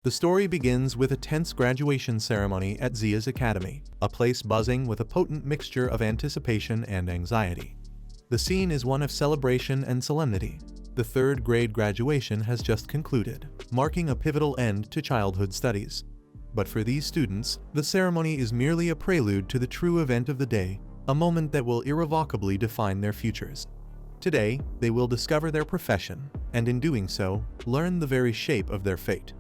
The story begins with a tense graduation ceremony at Zia's academy, a place buzzing with a potent mixture of anticipation and anxiety. The scene is one of celebration and solemnity. The third grade graduation has just concluded, marking a pivotal end to childhood studies. But for these students, the ceremony is merely a prelude to the true event of the day, a moment that will irrevocably define their futures. Today, they will discover their profession, and in doing so, learn the very shape of their fate.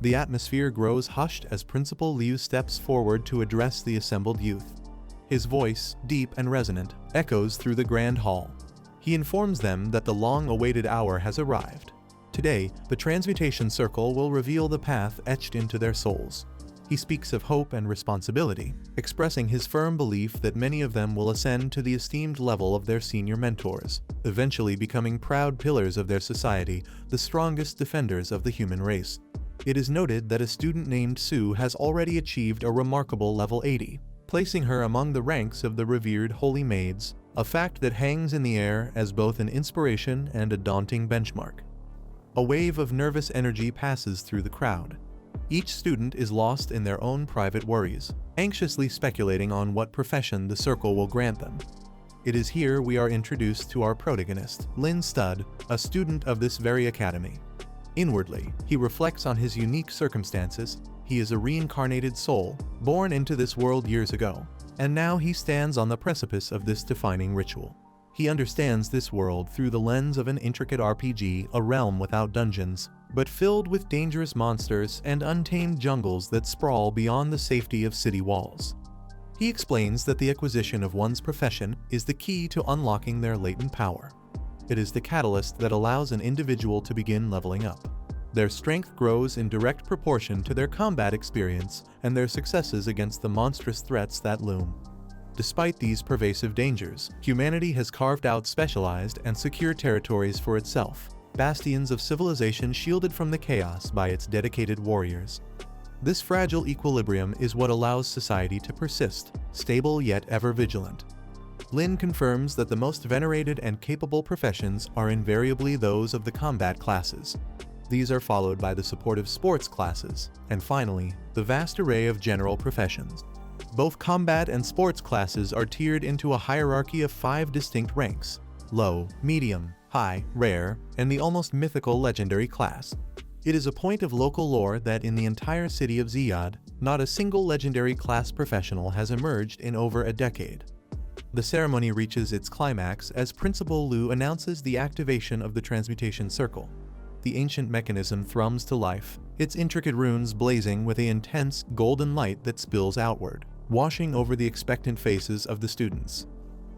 The atmosphere grows hushed as Principal Liu steps forward to address the assembled youth. His voice, deep and resonant, echoes through the grand hall. He informs them that the long-awaited hour has arrived. Today, the Transmutation Circle will reveal the path etched into their souls. He speaks of hope and responsibility, expressing his firm belief that many of them will ascend to the esteemed level of their senior mentors, eventually becoming proud pillars of their society, the strongest defenders of the human race. It is noted that a student named Sue has already achieved a remarkable level 80, placing her among the ranks of the revered Holy Maids, a fact that hangs in the air as both an inspiration and a daunting benchmark. A wave of nervous energy passes through the crowd. Each student is lost in their own private worries, anxiously speculating on what profession the circle will grant them. It is here we are introduced to our protagonist, Lin Stud, a student of this very academy. Inwardly, he reflects on his unique circumstances. He is a reincarnated soul, born into this world years ago, and now he stands on the precipice of this defining ritual. He understands this world through the lens of an intricate RPG, a realm without dungeons, but filled with dangerous monsters and untamed jungles that sprawl beyond the safety of city walls. He explains that the acquisition of one's profession is the key to unlocking their latent power. It is the catalyst that allows an individual to begin leveling up. Their strength grows in direct proportion to their combat experience and their successes against the monstrous threats that loom. Despite these pervasive dangers, humanity has carved out specialized and secure territories for itself, bastions of civilization shielded from the chaos by its dedicated warriors. This fragile equilibrium is what allows society to persist, stable yet ever vigilant. Lin confirms that the most venerated and capable professions are invariably those of the combat classes. These are followed by the supportive sports classes, and finally, the vast array of general professions. Both combat and sports classes are tiered into a hierarchy of 5 distinct ranks: low, medium, high, rare, and the almost mythical legendary class. It is a point of local lore that in the entire city of Ziyad, not a single legendary class professional has emerged in over a decade. The ceremony reaches its climax as Principal Liu announces the activation of the Transmutation Circle. The ancient mechanism thrums to life, its intricate runes blazing with the intense, golden light that spills outward, washing over the expectant faces of the students.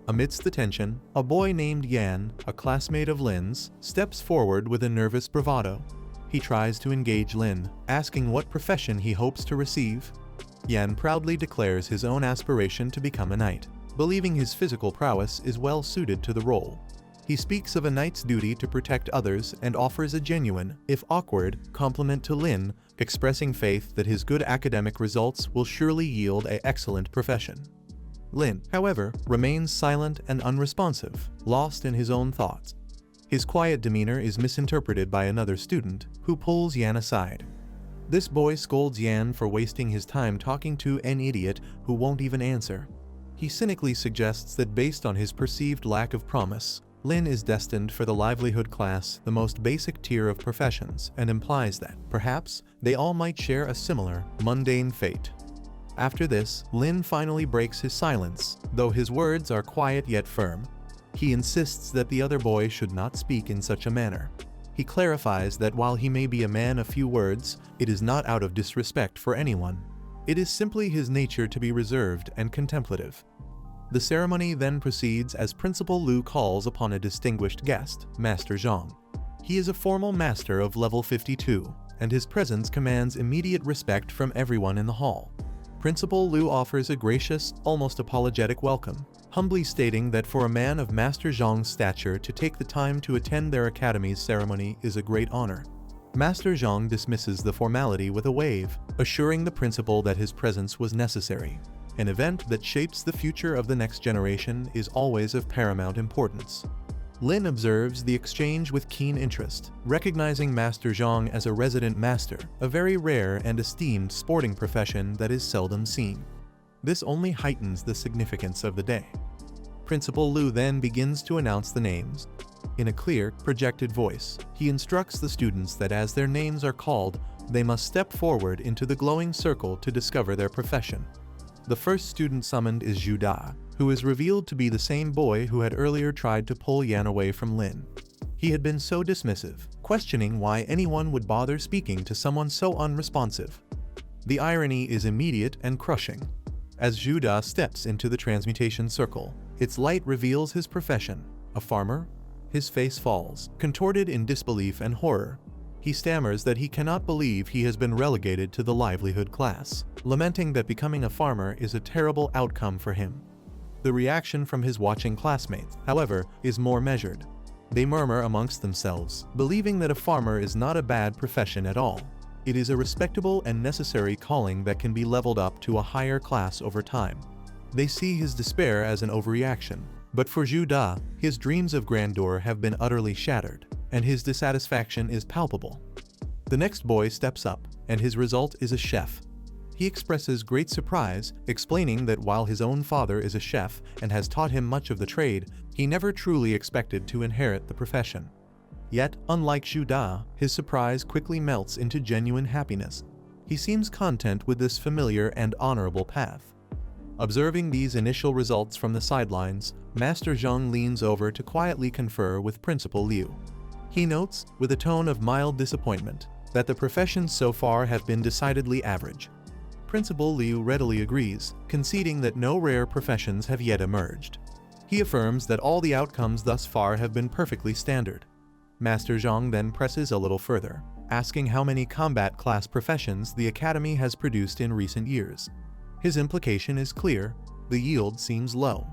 Amidst the tension, a boy named Yan, a classmate of Lin's, steps forward with a nervous bravado. He tries to engage Lin, asking what profession he hopes to receive. Yan proudly declares his own aspiration to become a knight, believing his physical prowess is well suited to the role. He speaks of a knight's duty to protect others and offers a genuine, if awkward, compliment to Lin, expressing faith that his good academic results will surely yield an excellent profession. Lin, however, remains silent and unresponsive, lost in his own thoughts. His quiet demeanor is misinterpreted by another student, who pulls Yan aside. This boy scolds Yan for wasting his time talking to an idiot who won't even answer. He cynically suggests that based on his perceived lack of promise, Lin is destined for the livelihood class, the most basic tier of professions, and implies that, perhaps, they all might share a similar, mundane fate. After this, Lin finally breaks his silence, though his words are quiet yet firm. He insists that the other boy should not speak in such a manner. He clarifies that while he may be a man of few words, it is not out of disrespect for anyone. It is simply his nature to be reserved and contemplative. The ceremony then proceeds as Principal Liu calls upon a distinguished guest, Master Zhang. He is a formal master of level 52, and his presence commands immediate respect from everyone in the hall. Principal Liu offers a gracious, almost apologetic welcome, humbly stating that for a man of Master Zhang's stature to take the time to attend their academy's ceremony is a great honor. Master Zhang dismisses the formality with a wave, assuring the principal that his presence was necessary. An event that shapes the future of the next generation is always of paramount importance. Lin observes the exchange with keen interest, recognizing Master Zhang as a resident master, a very rare and esteemed sporting profession that is seldom seen. This only heightens the significance of the day. Principal Liu then begins to announce the names. In a clear, projected voice, he instructs the students that as their names are called, they must step forward into the glowing circle to discover their profession. The first student summoned is Zhu Da, who is revealed to be the same boy who had earlier tried to pull Yan away from Lin. He had been so dismissive, questioning why anyone would bother speaking to someone so unresponsive. The irony is immediate and crushing. As Zhu Da steps into the transmutation circle, its light reveals his profession, a farmer. His face falls, contorted in disbelief and horror. He stammers that he cannot believe he has been relegated to the livelihood class, lamenting that becoming a farmer is a terrible outcome for him. The reaction from his watching classmates, however, is more measured. They murmur amongst themselves, believing that a farmer is not a bad profession at all. It is a respectable and necessary calling that can be leveled up to a higher class over time. They see his despair as an overreaction, but for Zhu Da, his dreams of grandeur have been utterly shattered, and his dissatisfaction is palpable. The next boy steps up, and his result is a chef. He expresses great surprise, explaining that while his own father is a chef and has taught him much of the trade, he never truly expected to inherit the profession. Yet, unlike Zhu Da, his surprise quickly melts into genuine happiness. He seems content with this familiar and honorable path. Observing these initial results from the sidelines, Master Zhang leans over to quietly confer with Principal Liu. He notes, with a tone of mild disappointment, that the professions so far have been decidedly average. Principal Liu readily agrees, conceding that no rare professions have yet emerged. He affirms that all the outcomes thus far have been perfectly standard. Master Zhang then presses a little further, asking how many combat class professions the Academy has produced in recent years. His implication is clear: the yield seems low.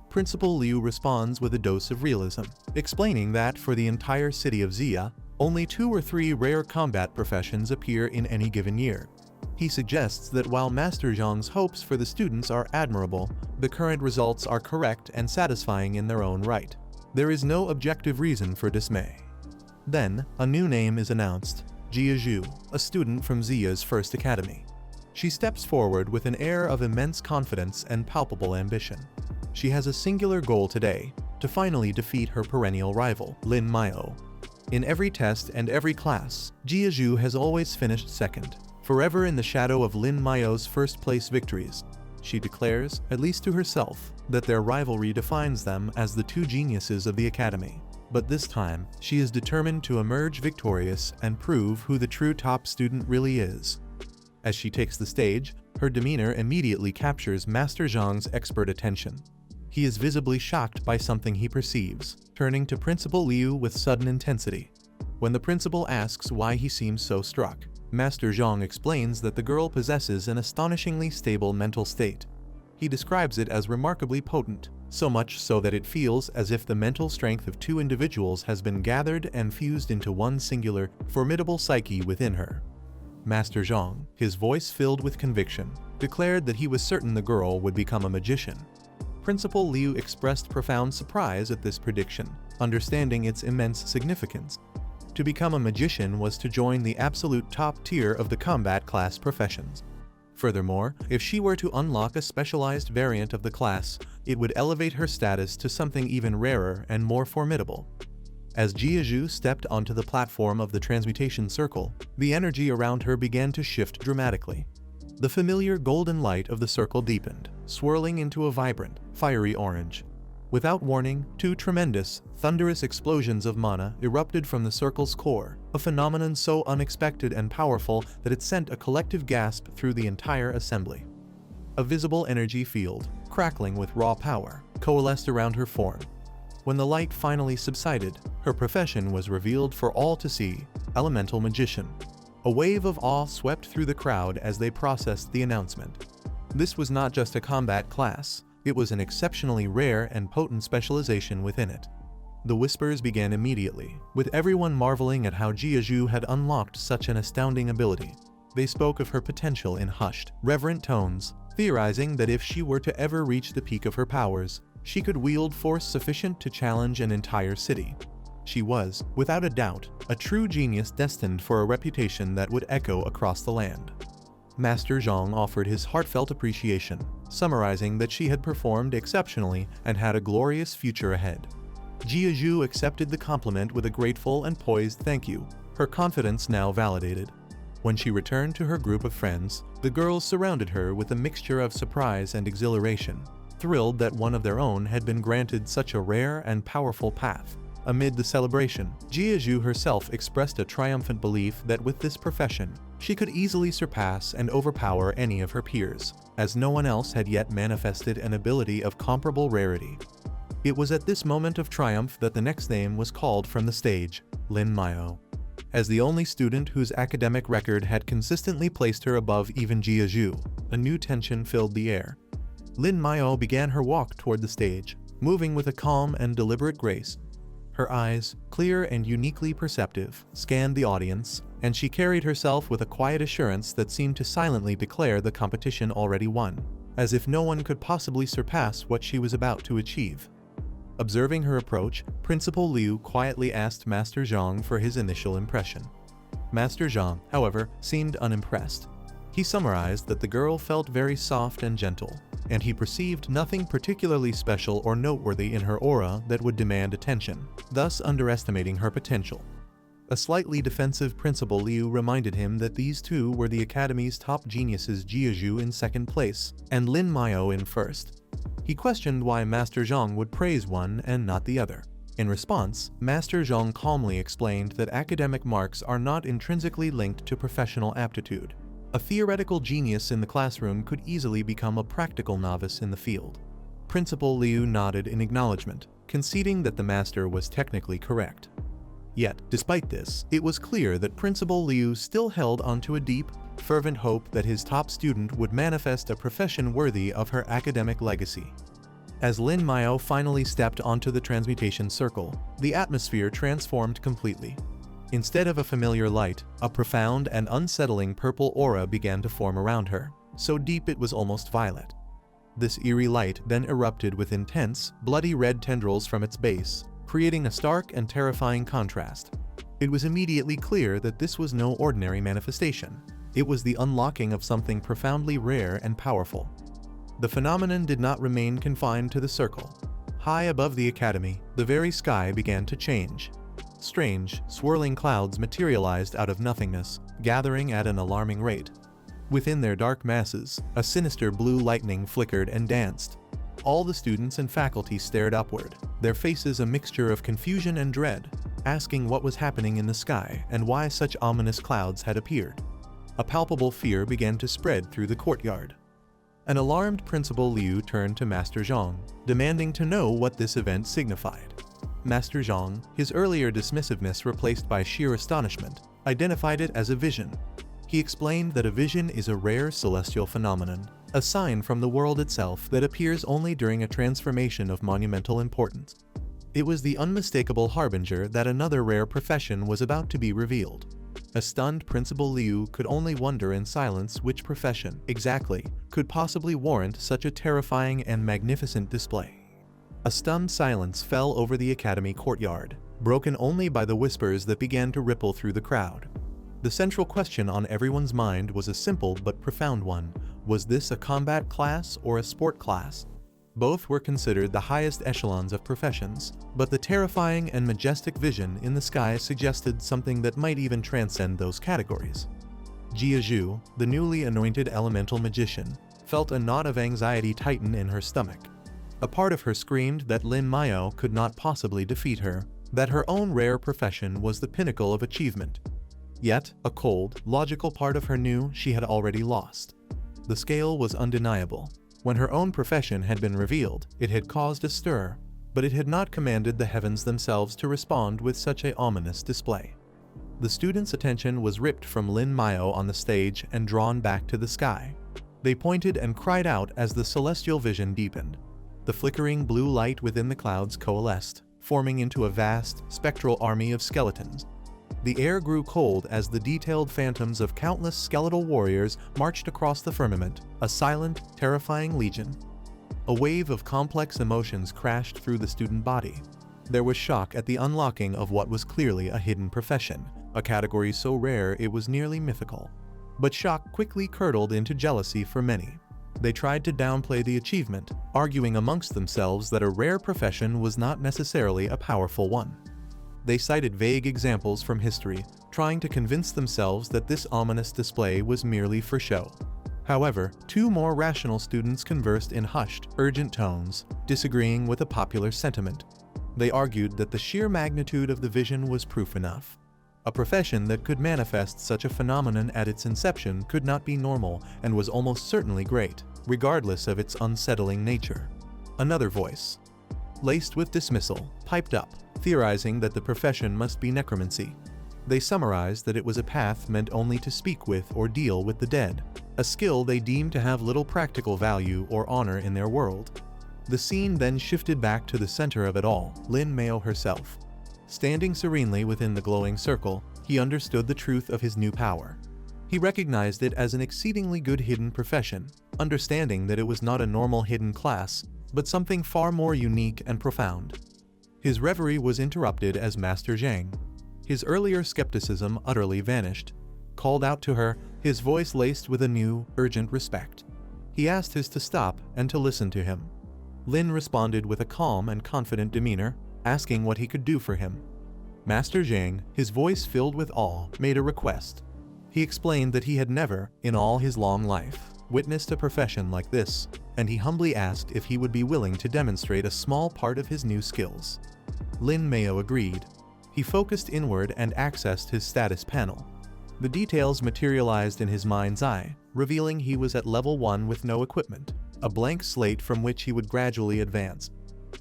Principal Liu responds with a dose of realism, explaining that for the entire city of Xia, only 2 or 3 rare combat professions appear in any given year. He suggests that while Master Zhang's hopes for the students are admirable, the current results are correct and satisfying in their own right. There is no objective reason for dismay. Then, a new name is announced: Jia Zhu, a student from Xia's first academy. She steps forward with an air of immense confidence and palpable ambition. She has a singular goal today: to finally defeat her perennial rival, Lin Maio. In every test and every class, Jia Zhu has always finished second, forever in the shadow of Lin Maio's first-place victories. She declares, at least to herself, that their rivalry defines them as the 2 geniuses of the academy. But this time, she is determined to emerge victorious and prove who the true top student really is. As she takes the stage, her demeanor immediately captures Master Zhang's expert attention. He is visibly shocked by something he perceives, turning to Principal Liu with sudden intensity. When the principal asks why he seems so struck, Master Zhang explains that the girl possesses an astonishingly stable mental state. He describes it as remarkably potent, so much so that it feels as if the mental strength of 2 individuals has been gathered and fused into one singular, formidable psyche within her. Master Zhang, his voice filled with conviction, declared that he was certain the girl would become a magician. Principal Liu expressed profound surprise at this prediction, understanding its immense significance. To become a magician was to join the absolute top tier of the combat class professions. Furthermore, if she were to unlock a specialized variant of the class, it would elevate her status to something even rarer and more formidable. As Jia Zhu stepped onto the platform of the transmutation circle, the energy around her began to shift dramatically. The familiar golden light of the circle deepened, swirling into a vibrant, fiery orange. Without warning, 2 tremendous, thunderous explosions of mana erupted from the circle's core, a phenomenon so unexpected and powerful that it sent a collective gasp through the entire assembly. A visible energy field, crackling with raw power, coalesced around her form. When the light finally subsided, her profession was revealed for all to see: Elemental Magician. A wave of awe swept through the crowd as they processed the announcement. This was not just a combat class. It was an exceptionally rare and potent specialization within it. The whispers began immediately, with everyone marveling at how Jia Zhu had unlocked such an astounding ability. They spoke of her potential in hushed, reverent tones, theorizing that if she were to ever reach the peak of her powers, She could wield force sufficient to challenge an entire city. She was, without a doubt, a true genius destined for a reputation that would echo across the land. Master Zhang offered his heartfelt appreciation, summarizing that she had performed exceptionally and had a glorious future ahead. Jia Zhu accepted the compliment with a grateful and poised thank you, her confidence now validated. When she returned to her group of friends, the girls surrounded her with a mixture of surprise and exhilaration, thrilled that one of their own had been granted such a rare and powerful path. Amid the celebration, Jia Zhu herself expressed a triumphant belief that with this profession, she could easily surpass and overpower any of her peers, as no one else had yet manifested an ability of comparable rarity. It was at this moment of triumph that the next name was called from the stage, Lin Mao. As the only student whose academic record had consistently placed her above even Jia Zhu, a new tension filled the air. Lin Mao began her walk toward the stage, moving with a calm and deliberate grace. Her eyes, clear and uniquely perceptive, scanned the audience, and she carried herself with a quiet assurance that seemed to silently declare the competition already won, as if no one could possibly surpass what she was about to achieve. Observing her approach, Principal Liu quietly asked Master Zhang for his initial impression. Master Zhang, however, seemed unimpressed. He summarized that the girl felt very soft and gentle, and he perceived nothing particularly special or noteworthy in her aura that would demand attention, thus underestimating her potential. A slightly defensive Principal Liu reminded him that these two were the Academy's top geniuses, Jia Zhu in second place, and Lin Mao in first. He questioned why Master Zhang would praise one and not the other. In response, Master Zhang calmly explained that academic marks are not intrinsically linked to professional aptitude. A theoretical genius in the classroom could easily become a practical novice in the field. Principal Liu nodded in acknowledgement, conceding that the master was technically correct. Yet, despite this, it was clear that Principal Liu still held onto a deep, fervent hope that his top student would manifest a profession worthy of her academic legacy. As Lin Mao finally stepped onto the transmutation circle, the atmosphere transformed completely. Instead of a familiar light, a profound and unsettling purple aura began to form around her, so deep it was almost violet. This eerie light then erupted with intense, bloody red tendrils from its base, creating a stark and terrifying contrast. It was immediately clear that this was no ordinary manifestation. It was the unlocking of something profoundly rare and powerful. The phenomenon did not remain confined to the circle. High above the academy, the very sky began to change. Strange, swirling clouds materialized out of nothingness, gathering at an alarming rate. Within their dark masses, a sinister blue lightning flickered and danced. All the students and faculty stared upward, their faces a mixture of confusion and dread, asking what was happening in the sky and why such ominous clouds had appeared. A palpable fear began to spread through the courtyard. An alarmed Principal Liu turned to Master Zhang, demanding to know what this event signified. Master Zhang, his earlier dismissiveness replaced by sheer astonishment, identified it as a vision. He explained that a vision is a rare celestial phenomenon, a sign from the world itself that appears only during a transformation of monumental importance. It was the unmistakable harbinger that another rare profession was about to be revealed. A stunned Principal Liu could only wonder in silence which profession, exactly, could possibly warrant such a terrifying and magnificent display. A stunned silence fell over the academy courtyard, broken only by the whispers that began to ripple through the crowd. The central question on everyone's mind was a simple but profound one. Was this a combat class or a sport class? Both were considered the highest echelons of professions, but the terrifying and majestic vision in the sky suggested something that might even transcend those categories. Jia Zhu, the newly anointed elemental magician, felt a knot of anxiety tighten in her stomach. A part of her screamed that Lin Mao could not possibly defeat her, that her own rare profession was the pinnacle of achievement. Yet, a cold, logical part of her knew she had already lost. The scale was undeniable. When her own profession had been revealed, it had caused a stir, but it had not commanded the heavens themselves to respond with such an ominous display. The students' attention was ripped from Lin Mao on the stage and drawn back to the sky. They pointed and cried out as the celestial vision deepened. The flickering blue light within the clouds coalesced, forming into a vast, spectral army of skeletons. The air grew cold as the detailed phantoms of countless skeletal warriors marched across the firmament, a silent, terrifying legion. A wave of complex emotions crashed through the student body. There was shock at the unlocking of what was clearly a hidden profession, a category so rare it was nearly mythical. But shock quickly curdled into jealousy for many. They tried to downplay the achievement, arguing amongst themselves that a rare profession was not necessarily a powerful one. They cited vague examples from history, trying to convince themselves that this ominous display was merely for show. However, two more rational students conversed in hushed, urgent tones, disagreeing with a popular sentiment. They argued that the sheer magnitude of the vision was proof enough. A profession that could manifest such a phenomenon at its inception could not be normal and was almost certainly great, regardless of its unsettling nature. Another voice, laced with dismissal, piped up, theorizing that the profession must be necromancy. They summarized that it was a path meant only to speak with or deal with the dead, a skill they deemed to have little practical value or honor in their world. The scene then shifted back to the center of it all, Lin Mao herself. Standing serenely within the glowing circle, he understood the truth of his new power. He recognized it as an exceedingly good hidden profession, understanding that it was not a normal hidden class, but something far more unique and profound. His reverie was interrupted as Master Zhang. His earlier skepticism utterly vanished. Called out to her, his voice laced with a new, urgent respect. He asked his to stop and to listen to him. Lin responded with a calm and confident demeanor, asking what he could do for him. Master Zhang, his voice filled with awe, made a request. He explained that he had never, in all his long life, witnessed a profession like this, and he humbly asked if he would be willing to demonstrate a small part of his new skills. Lin Mao agreed. He focused inward and accessed his status panel. The details materialized in his mind's eye, revealing he was at level 1 with no equipment, a blank slate from which he would gradually advance.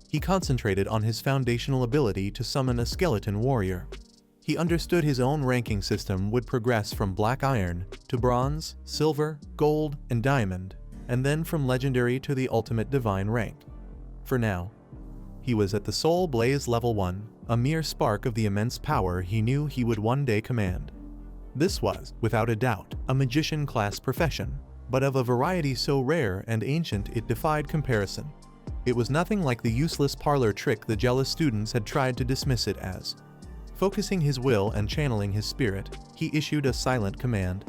He concentrated on his foundational ability to summon a skeleton warrior. He understood his own ranking system would progress from black iron to bronze, silver, gold, and diamond, and then from legendary to the ultimate divine rank. For now, he was at the Soul Blaze level 1, a mere spark of the immense power he knew he would one day command. This was, without a doubt, a magician-class profession, but of a variety so rare and ancient it defied comparison. It was nothing like the useless parlor trick the jealous students had tried to dismiss it as. Focusing his will and channeling his spirit, he issued a silent command.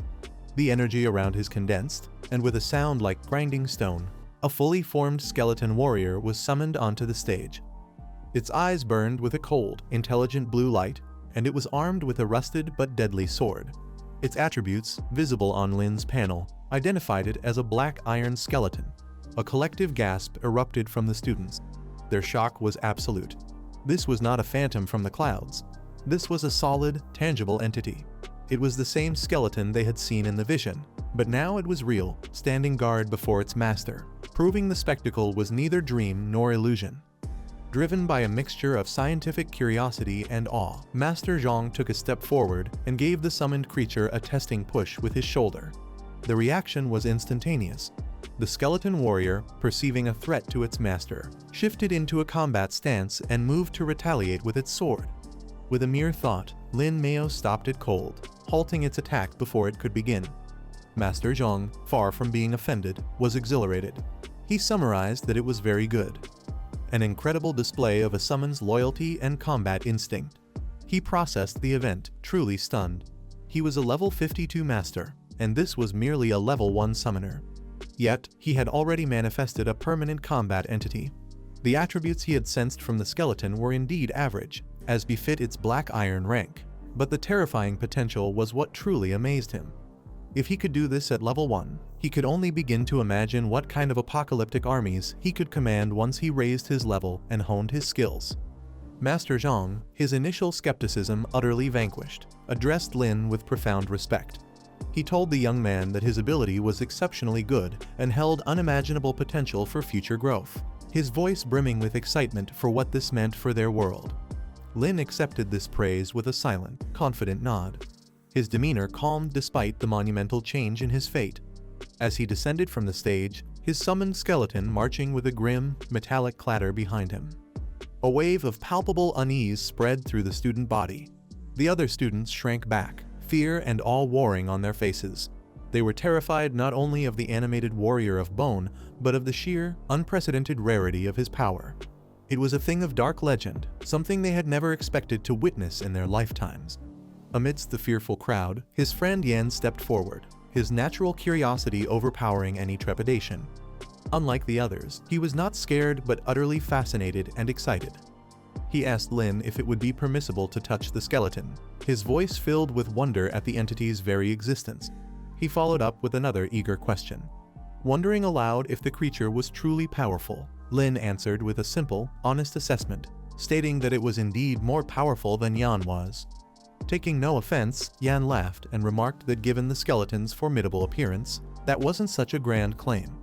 The energy around his condensed, and with a sound like grinding stone, a fully formed skeleton warrior was summoned onto the stage. Its eyes burned with a cold, intelligent blue light, and it was armed with a rusted but deadly sword. Its attributes, visible on Lin's panel, identified it as a black iron skeleton. A collective gasp erupted from the students. Their shock was absolute. This was not a phantom from the clouds. This was a solid, tangible entity. It was the same skeleton they had seen in the vision, but now it was real, standing guard before its master, proving the spectacle was neither dream nor illusion. Driven by a mixture of scientific curiosity and awe, Master Zhang took a step forward and gave the summoned creature a testing push with his shoulder. The reaction was instantaneous. The skeleton warrior, perceiving a threat to its master, shifted into a combat stance and moved to retaliate with its sword. With a mere thought, Lin Mao stopped it cold, halting its attack before it could begin. Master Zhang, far from being offended, was exhilarated. He summarized that it was very good. An incredible display of a summon's loyalty and combat instinct. He processed the event, truly stunned. He was a level 52 master, and this was merely a level 1 summoner. Yet, he had already manifested a permanent combat entity. The attributes he had sensed from the skeleton were indeed average, as befit its black iron rank, but the terrifying potential was what truly amazed him. If he could do this at level 1, he could only begin to imagine what kind of apocalyptic armies he could command once he raised his level and honed his skills. Master Zhang, his initial skepticism utterly vanquished, addressed Lin with profound respect. He told the young man that his ability was exceptionally good and held unimaginable potential for future growth, his voice brimming with excitement for what this meant for their world. Lin accepted this praise with a silent, confident nod. His demeanor calmed despite the monumental change in his fate. As he descended from the stage, his summoned skeleton marching with a grim, metallic clatter behind him. A wave of palpable unease spread through the student body. The other students shrank back, fear and awe warring on their faces. They were terrified not only of the animated warrior of bone, but of the sheer, unprecedented rarity of his power. It was a thing of dark legend, something they had never expected to witness in their lifetimes. Amidst the fearful crowd, his friend Yan stepped forward, his natural curiosity overpowering any trepidation. Unlike the others, he was not scared but utterly fascinated and excited. He asked Lin if it would be permissible to touch the skeleton, his voice filled with wonder at the entity's very existence. He followed up with another eager question. Wondering aloud if the creature was truly powerful, Lin answered with a simple, honest assessment, stating that it was indeed more powerful than Yan was. Taking no offense, Yan laughed and remarked that given the skeleton's formidable appearance, that wasn't such a grand claim.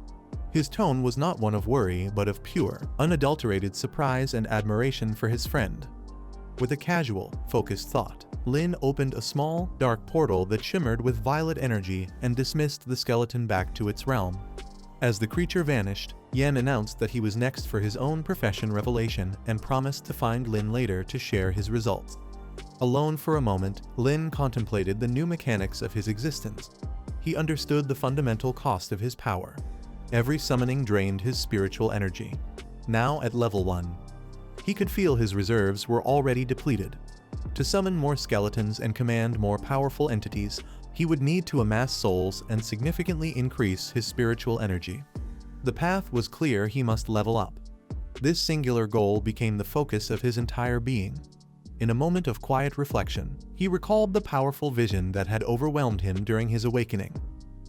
His tone was not one of worry but of pure, unadulterated surprise and admiration for his friend. With a casual, focused thought, Lin opened a small, dark portal that shimmered with violet energy and dismissed the skeleton back to its realm. As the creature vanished, Yan announced that he was next for his own profession revelation and promised to find Lin later to share his results. Alone for a moment, Lin contemplated the new mechanics of his existence. He understood the fundamental cost of his power. Every summoning drained his spiritual energy. Now at level 1, he could feel his reserves were already depleted. To summon more skeletons and command more powerful entities, he would need to amass souls and significantly increase his spiritual energy. The path was clear: he must level up. This singular goal became the focus of his entire being. In a moment of quiet reflection, he recalled the powerful vision that had overwhelmed him during his awakening.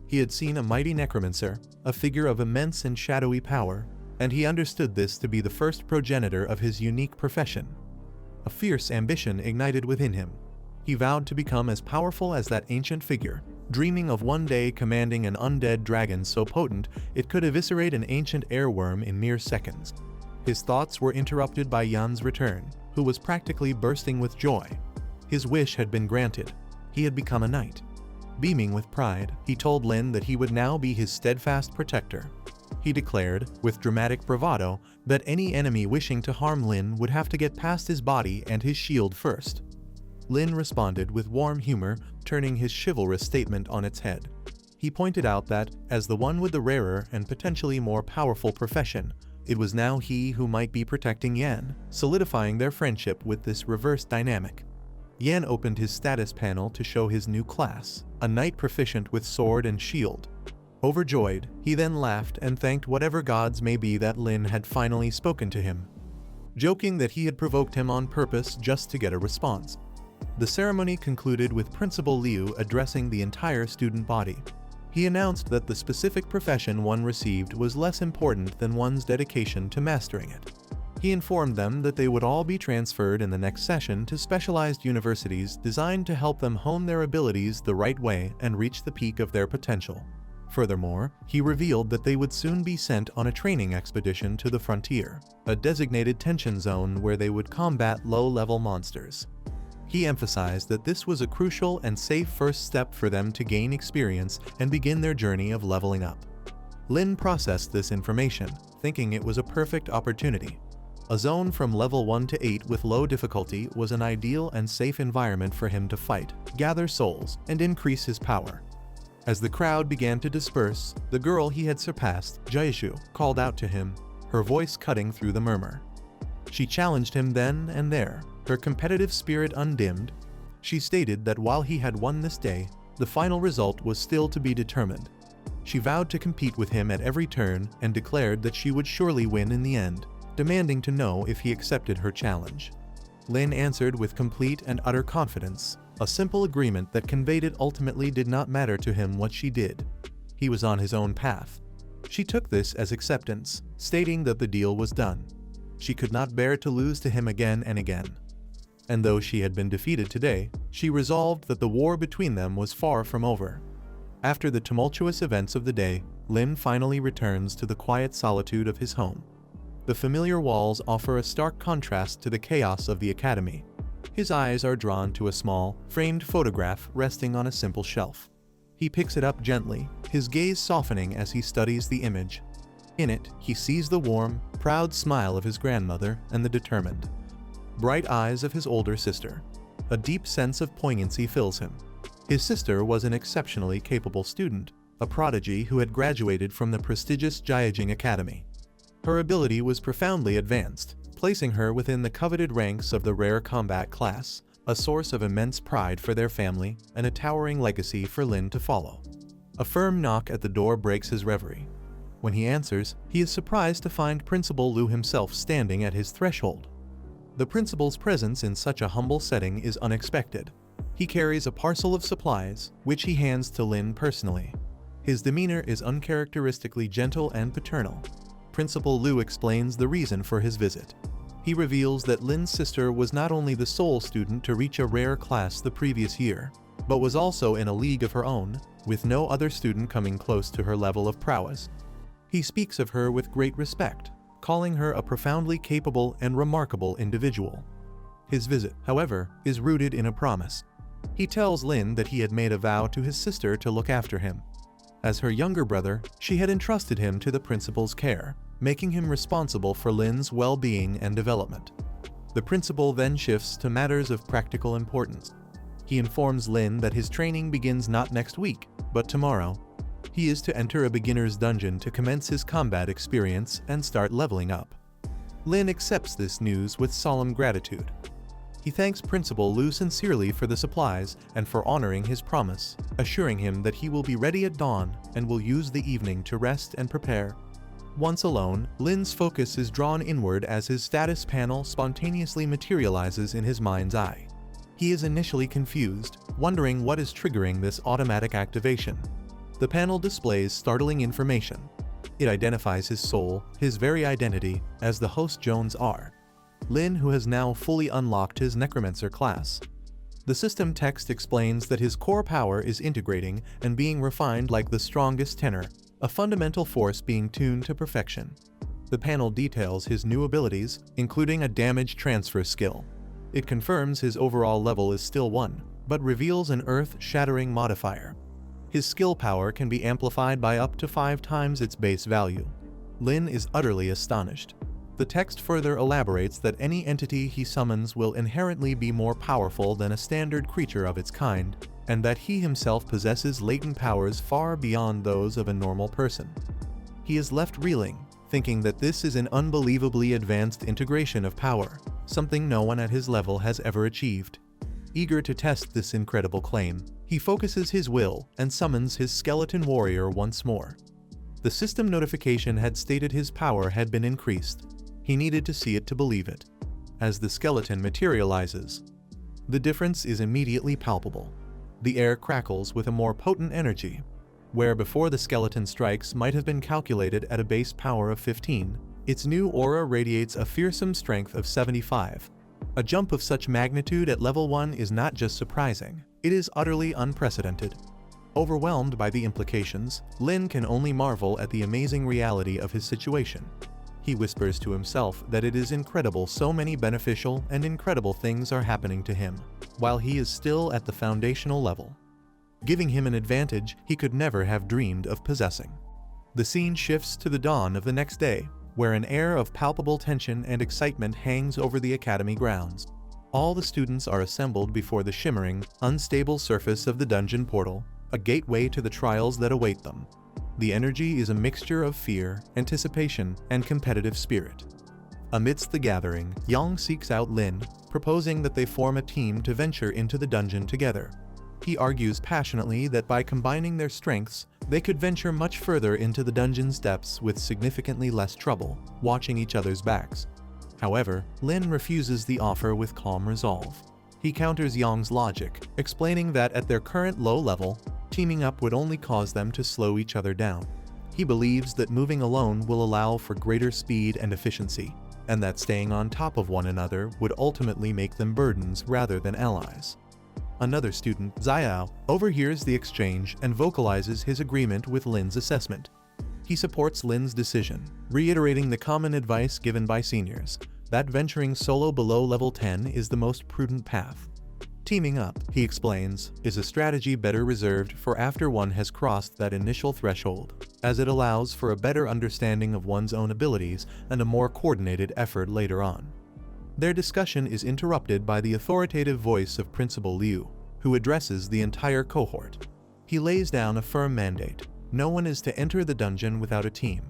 He had seen a mighty necromancer, a figure of immense and shadowy power, and he understood this to be the first progenitor of his unique profession. A fierce ambition ignited within him. He vowed to become as powerful as that ancient figure, dreaming of one day commanding an undead dragon so potent it could eviscerate an ancient airworm in mere seconds. His thoughts were interrupted by Yan's return, who was practically bursting with joy. His wish had been granted. He had become a knight. Beaming with pride, he told Lin that he would now be his steadfast protector. He declared, with dramatic bravado, that any enemy wishing to harm Lin would have to get past his body and his shield first. Lin responded with warm humor, turning his chivalrous statement on its head. He pointed out that, as the one with the rarer and potentially more powerful profession, it was now he who might be protecting Yan, solidifying their friendship with this reverse dynamic. Yan opened his status panel to show his new class, a knight proficient with sword and shield. Overjoyed, he then laughed and thanked whatever gods may be that Lin had finally spoken to him, joking that he had provoked him on purpose just to get a response. The ceremony concluded with Principal Liu addressing the entire student body. He announced that the specific profession one received was less important than one's dedication to mastering it. He informed them that they would all be transferred in the next session to specialized universities designed to help them hone their abilities the right way and reach the peak of their potential. Furthermore, he revealed that they would soon be sent on a training expedition to the frontier, a designated tension zone where they would combat low-level monsters. He emphasized that this was a crucial and safe first step for them to gain experience and begin their journey of leveling up. Lin processed this information, thinking it was a perfect opportunity. A zone from level 1 to 8 with low difficulty was an ideal and safe environment for him to fight, gather souls, and increase his power. As the crowd began to disperse, the girl he had surpassed, Jaishu, called out to him, her voice cutting through the murmur. She challenged him then and there, her competitive spirit undimmed. She stated that while he had won this day, the final result was still to be determined. She vowed to compete with him at every turn and declared that she would surely win in the end, demanding to know if he accepted her challenge. Lin answered with complete and utter confidence, a simple agreement that conveyed it ultimately did not matter to him what she did. He was on his own path. She took this as acceptance, stating that the deal was done. She could not bear to lose to him again and again. And though she had been defeated today, she resolved that the war between them was far from over. After the tumultuous events of the day, Lin finally returns to the quiet solitude of his home. The familiar walls offer a stark contrast to the chaos of the academy. His eyes are drawn to a small, framed photograph resting on a simple shelf. He picks it up gently, his gaze softening as he studies the image. In it, he sees the warm, proud smile of his grandmother and the determined, bright eyes of his older sister. A deep sense of poignancy fills him. His sister was an exceptionally capable student, a prodigy who had graduated from the prestigious Jiajing Academy. Her ability was profoundly advanced, placing her within the coveted ranks of the rare combat class, a source of immense pride for their family and a towering legacy for Lin to follow. A firm knock at the door breaks his reverie. When he answers, he is surprised to find Principal Lu himself standing at his threshold. The principal's presence in such a humble setting is unexpected. He carries a parcel of supplies, which he hands to Lin personally. His demeanor is uncharacteristically gentle and paternal. Principal Lu explains the reason for his visit. He reveals that Lin's sister was not only the sole student to reach a rare class the previous year, but was also in a league of her own, with no other student coming close to her level of prowess. He speaks of her with great respect, calling her a profoundly capable and remarkable individual. His visit, however, is rooted in a promise. He tells Lin that he had made a vow to his sister to look after him. As her younger brother, she had entrusted him to the principal's care, making him responsible for Lin's well-being and development. The principal then shifts to matters of practical importance. He informs Lin that his training begins not next week, but tomorrow. He is to enter a beginner's dungeon to commence his combat experience and start leveling up. Lin accepts this news with solemn gratitude. He thanks Principal Lu sincerely for the supplies and for honoring his promise, assuring him that he will be ready at dawn and will use the evening to rest and prepare. Once alone, Lin's focus is drawn inward as his status panel spontaneously materializes in his mind's eye. He is initially confused, wondering what is triggering this automatic activation. The panel displays startling information. It identifies his soul, his very identity, as the host Jones R. Lin, who has now fully unlocked his Necromancer class. The system text explains that his core power is integrating and being refined like the strongest tenor, a fundamental force being tuned to perfection. The panel details his new abilities, including a damage transfer skill. It confirms his overall level is still 1, but reveals an earth-shattering modifier. His skill power can be amplified by up to 5 times its base value. Lin is utterly astonished. The text further elaborates that any entity he summons will inherently be more powerful than a standard creature of its kind, and that he himself possesses latent powers far beyond those of a normal person. He is left reeling, thinking that this is an unbelievably advanced integration of power, something no one at his level has ever achieved. Eager to test this incredible claim, he focuses his will and summons his skeleton warrior once more. The system notification had stated his power had been increased. He needed to see it to believe it. As the skeleton materializes, the difference is immediately palpable. The air crackles with a more potent energy. Where before the skeleton strikes might have been calculated at a base power of 15, its new aura radiates a fearsome strength of 75. A jump of such magnitude at level 1 is not just surprising, it is utterly unprecedented. Overwhelmed by the implications, Lin can only marvel at the amazing reality of his situation. He whispers to himself that it is incredible so many beneficial and incredible things are happening to him, while he is still at the foundational level, giving him an advantage he could never have dreamed of possessing. The scene shifts to the dawn of the next day, where an air of palpable tension and excitement hangs over the academy grounds. All the students are assembled before the shimmering, unstable surface of the dungeon portal, a gateway to the trials that await them. The energy is a mixture of fear, anticipation, and competitive spirit. Amidst the gathering, Yang seeks out Lin, proposing that they form a team to venture into the dungeon together. He argues passionately that by combining their strengths, they could venture much further into the dungeon's depths with significantly less trouble, watching each other's backs. However, Lin refuses the offer with calm resolve. He counters Yang's logic, explaining that at their current low level, teaming up would only cause them to slow each other down. He believes that moving alone will allow for greater speed and efficiency, and that staying on top of one another would ultimately make them burdens rather than allies. Another student, Xiao, overhears the exchange and vocalizes his agreement with Lin's assessment. He supports Lin's decision, reiterating the common advice given by seniors, that venturing solo below level 10 is the most prudent path. Teaming up, he explains, is a strategy better reserved for after one has crossed that initial threshold, as it allows for a better understanding of one's own abilities and a more coordinated effort later on. Their discussion is interrupted by the authoritative voice of Principal Liu. who addresses the entire cohort. He lays down a firm mandate: no one is to enter the dungeon without a team.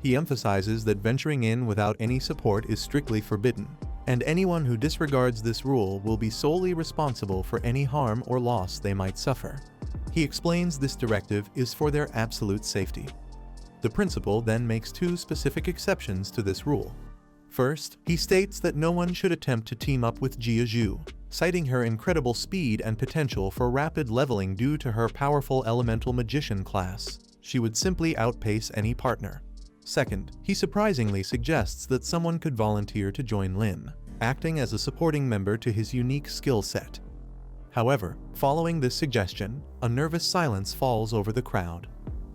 He emphasizes that venturing in without any support is strictly forbidden, and anyone who disregards this rule will be solely responsible for any harm or loss they might suffer. He explains this directive is for their absolute safety. The principal then makes two specific exceptions to this rule. First, he states that no one should attempt to team up with Jia Zhu, citing her incredible speed and potential for rapid leveling due to her powerful elemental magician class. She would simply outpace any partner. Second, he surprisingly suggests that someone could volunteer to join Lin, acting as a supporting member to his unique skill set. However, following this suggestion, a nervous silence falls over the crowd.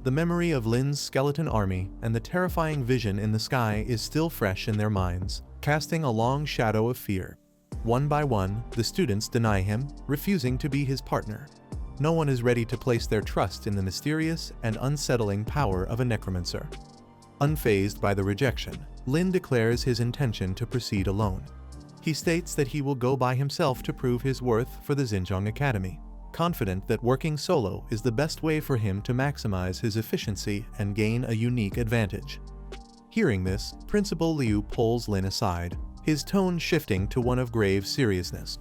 The memory of Lin's skeleton army and the terrifying vision in the sky is still fresh in their minds, casting a long shadow of fear. One by one, the students deny him, refusing to be his partner. No one is ready to place their trust in the mysterious and unsettling power of a necromancer. Unfazed by the rejection, Lin declares his intention to proceed alone. He states that he will go by himself to prove his worth for the Xinjiang Academy, confident that working solo is the best way for him to maximize his efficiency and gain a unique advantage. Hearing this, Principal Liu pulls Lin aside, his tone shifting to one of grave seriousness.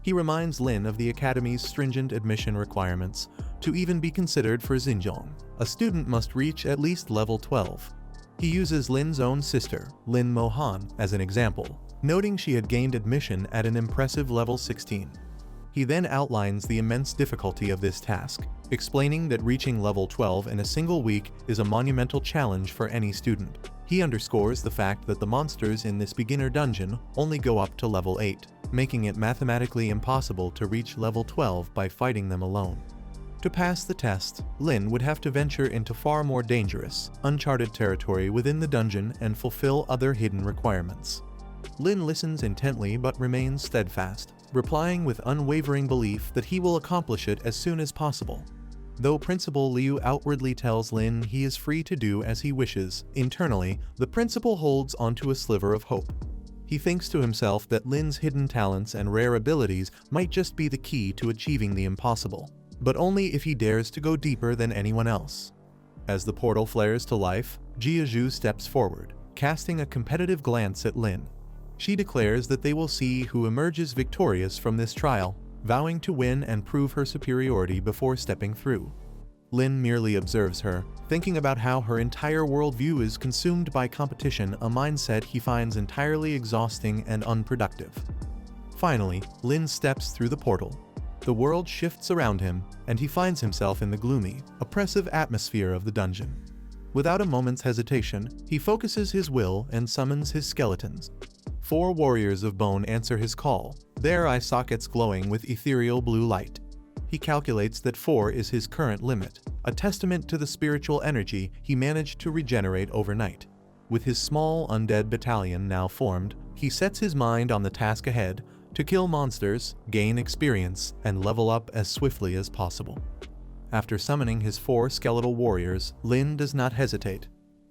He reminds Lin of the Academy's stringent admission requirements. To even be considered for Xinjiang, a student must reach at least level 12. He uses Lin's own sister, Lin Mohan, as an example, noting she had gained admission at an impressive level 16. He then outlines the immense difficulty of this task, explaining that reaching level 12 in a single week is a monumental challenge for any student. He underscores the fact that the monsters in this beginner dungeon only go up to level 8, making it mathematically impossible to reach level 12 by fighting them alone. To pass the test, Lin would have to venture into far more dangerous, uncharted territory within the dungeon and fulfill other hidden requirements. Lin listens intently but remains steadfast, replying with unwavering belief that he will accomplish it as soon as possible. Though Principal Liu outwardly tells Lin he is free to do as he wishes, internally, the principal holds onto a sliver of hope. He thinks to himself that Lin's hidden talents and rare abilities might just be the key to achieving the impossible, but only if he dares to go deeper than anyone else. As the portal flares to life, Jia Zhu steps forward, casting a competitive glance at Lin. She declares that they will see who emerges victorious from this trial, vowing to win and prove her superiority before stepping through. Lin merely observes her, thinking about how her entire worldview is consumed by competition, a mindset he finds entirely exhausting and unproductive. Finally, Lin steps through the portal. The world shifts around him, and he finds himself in the gloomy, oppressive atmosphere of the dungeon. Without a moment's hesitation, he focuses his will and summons his skeletons. 4 warriors of bone answer his call, their eye sockets glowing with ethereal blue light. He calculates that 4 is his current limit, a testament to the spiritual energy he managed to regenerate overnight. With his small undead battalion now formed, he sets his mind on the task ahead, to kill monsters, gain experience, and level up as swiftly as possible. After summoning his 4 skeletal warriors, Lin does not hesitate.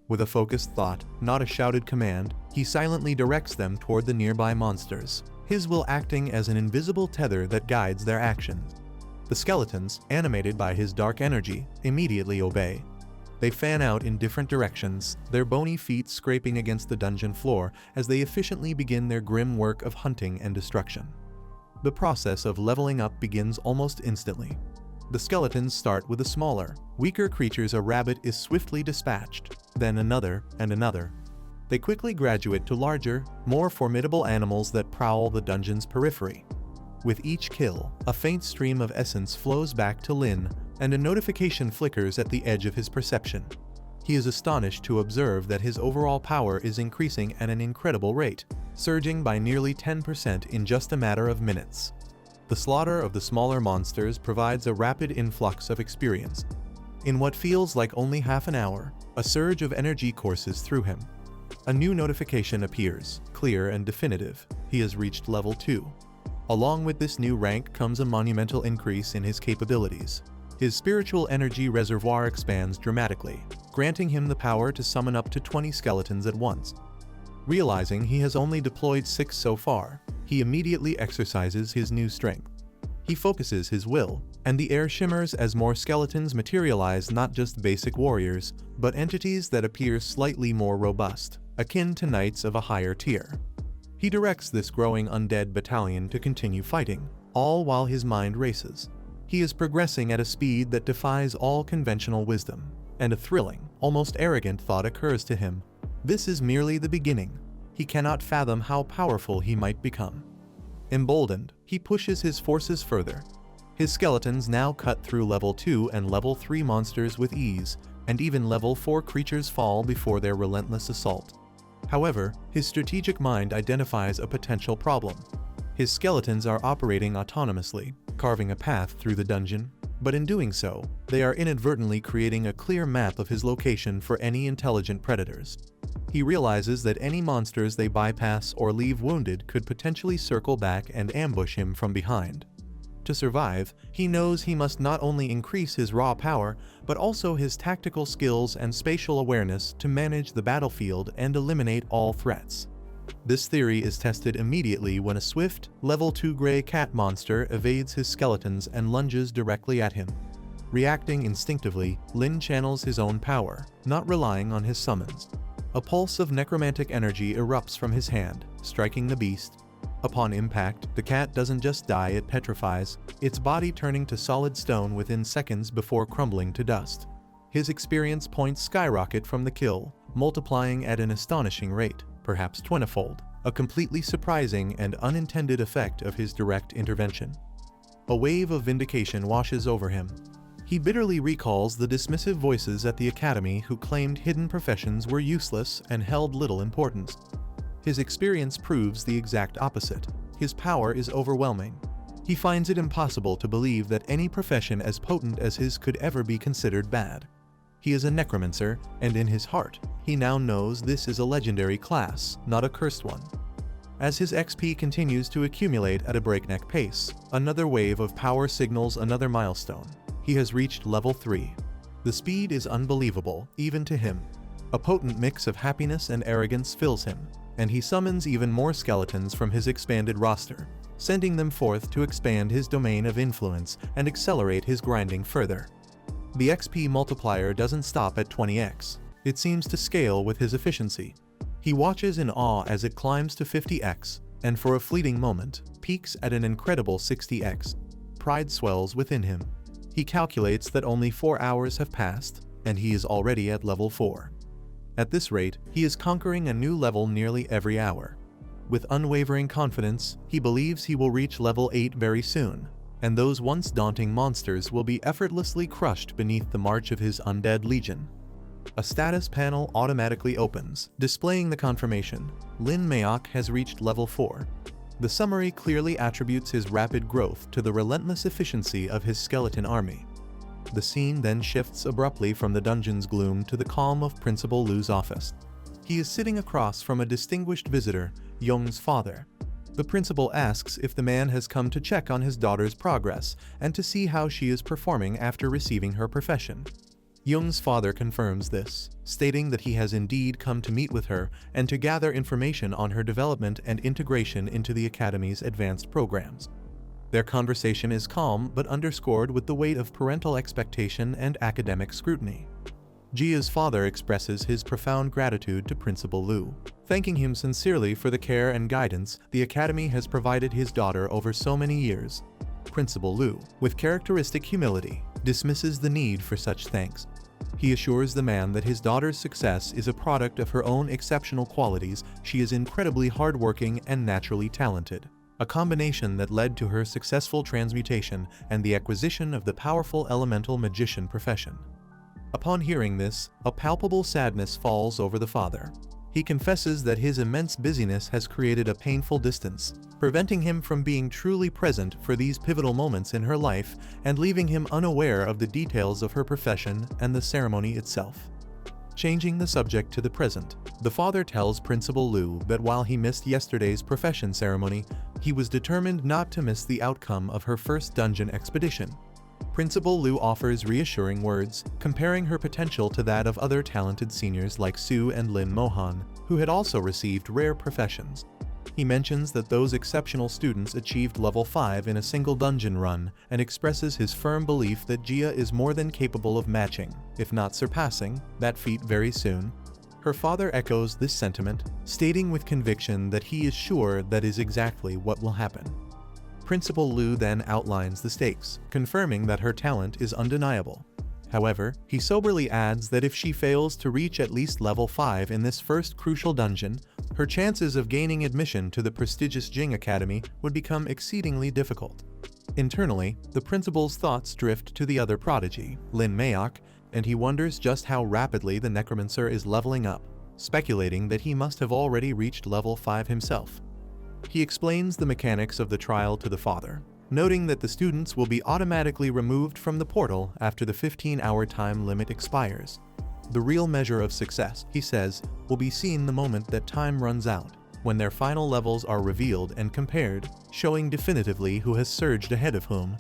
With a focused thought, not a shouted command, he silently directs them toward the nearby monsters, his will acting as an invisible tether that guides their actions. The skeletons, animated by his dark energy, immediately obey. They fan out in different directions, their bony feet scraping against the dungeon floor as they efficiently begin their grim work of hunting and destruction. The process of leveling up begins almost instantly. The skeletons start with the smaller, weaker creatures. A rabbit is swiftly dispatched, then another and another. They quickly graduate to larger, more formidable animals that prowl the dungeon's periphery. With each kill, a faint stream of essence flows back to Lin, and a notification flickers at the edge of his perception. He is astonished to observe that his overall power is increasing at an incredible rate, surging by nearly 10% in just a matter of minutes. The slaughter of the smaller monsters provides a rapid influx of experience. In what feels like only half an hour, a surge of energy courses through him. A new notification appears, clear and definitive. He has reached level 2. Along with this new rank comes a monumental increase in his capabilities. His spiritual energy reservoir expands dramatically, granting him the power to summon up to 20 skeletons at once. Realizing he has only deployed 6 so far, he immediately exercises his new strength. He focuses his will, and the air shimmers as more skeletons materialize, not just basic warriors, but entities that appear slightly more robust, akin to knights of a higher tier. He directs this growing undead battalion to continue fighting, all while his mind races. He is progressing at a speed that defies all conventional wisdom, and a thrilling, almost arrogant thought occurs to him. This is merely the beginning. He cannot fathom how powerful he might become. Emboldened, he pushes his forces further. His skeletons now cut through level 2 and level 3 monsters with ease, and even level 4 creatures fall before their relentless assault. However, his strategic mind identifies a potential problem. His skeletons are operating autonomously, carving a path through the dungeon, but in doing so, they are inadvertently creating a clear map of his location for any intelligent predators. He realizes that any monsters they bypass or leave wounded could potentially circle back and ambush him from behind. To survive, he knows he must not only increase his raw power, but also his tactical skills and spatial awareness to manage the battlefield and eliminate all threats. This theory is tested immediately when a swift, level 2 gray cat monster evades his skeletons and lunges directly at him. Reacting instinctively, Lin channels his own power, not relying on his summons. A pulse of necromantic energy erupts from his hand, striking the beast. Upon impact, the cat doesn't just die, it petrifies, its body turning to solid stone within seconds before crumbling to dust. His experience points skyrocket from the kill, multiplying at an astonishing rate, perhaps 20-fold, a completely surprising and unintended effect of his direct intervention. A wave of vindication washes over him. He bitterly recalls the dismissive voices at the academy who claimed hidden professions were useless and held little importance. His experience proves the exact opposite. His power is overwhelming. He finds it impossible to believe that any profession as potent as his could ever be considered bad. He is a necromancer, and in his heart, he now knows this is a legendary class, not a cursed one. As his XP continues to accumulate at a breakneck pace, another wave of power signals another milestone. He has reached level 3. The speed is unbelievable, even to him. A potent mix of happiness and arrogance fills him, and he summons even more skeletons from his expanded roster, sending them forth to expand his domain of influence and accelerate his grinding further. The XP multiplier doesn't stop at 20x. It seems to scale with his efficiency. He watches in awe as it climbs to 50x, and for a fleeting moment, peaks at an incredible 60x. Pride swells within him. He calculates that only 4 hours have passed, and he is already at level 4. At this rate, he is conquering a new level nearly every hour. With unwavering confidence, he believes he will reach level 8 very soon, and those once daunting monsters will be effortlessly crushed beneath the march of his undead legion. A status panel automatically opens, displaying the confirmation: Lin Mayok has reached level 4. The summary clearly attributes his rapid growth to the relentless efficiency of his skeleton army. The scene then shifts abruptly from the dungeon's gloom to the calm of Principal Lu's office. He is sitting across from a distinguished visitor, Young's father. The principal asks if the man has come to check on his daughter's progress and to see how she is performing after receiving her profession. Young's father confirms this, stating that he has indeed come to meet with her and to gather information on her development and integration into the Academy's advanced programs. Their conversation is calm but underscored with the weight of parental expectation and academic scrutiny. Jia's father expresses his profound gratitude to Principal Lu, thanking him sincerely for the care and guidance the Academy has provided his daughter over so many years. Principal Lu, with characteristic humility, dismisses the need for such thanks. He assures the man that his daughter's success is a product of her own exceptional qualities. She is incredibly hardworking and naturally talented, a combination that led to her successful transmutation and the acquisition of the powerful elemental magician profession. Upon hearing this, a palpable sadness falls over the father. He confesses that his immense busyness has created a painful distance, preventing him from being truly present for these pivotal moments in her life and leaving him unaware of the details of her profession and the ceremony itself. Changing the subject to the present, the father tells Principal Lu that while he missed yesterday's profession ceremony, he was determined not to miss the outcome of her first dungeon expedition. Principal Lu offers reassuring words, comparing her potential to that of other talented seniors like Su and Lin Mohan, who had also received rare professions. He mentions that those exceptional students achieved level 5 in a single dungeon run and expresses his firm belief that Jia is more than capable of matching, if not surpassing, that feat very soon. Her father echoes this sentiment, stating with conviction that he is sure that is exactly what will happen. Principal Lu then outlines the stakes, confirming that her talent is undeniable. However, he soberly adds that if she fails to reach at least level 5 in this first crucial dungeon, her chances of gaining admission to the prestigious Jing Academy would become exceedingly difficult. Internally, the principal's thoughts drift to the other prodigy, Lin Mayok, and he wonders just how rapidly the Necromancer is leveling up, speculating that he must have already reached level 5 himself. He explains the mechanics of the trial to the father, noting that the students will be automatically removed from the portal after the 15-hour time limit expires. The real measure of success, he says, will be seen the moment that time runs out, when their final levels are revealed and compared, showing definitively who has surged ahead of whom.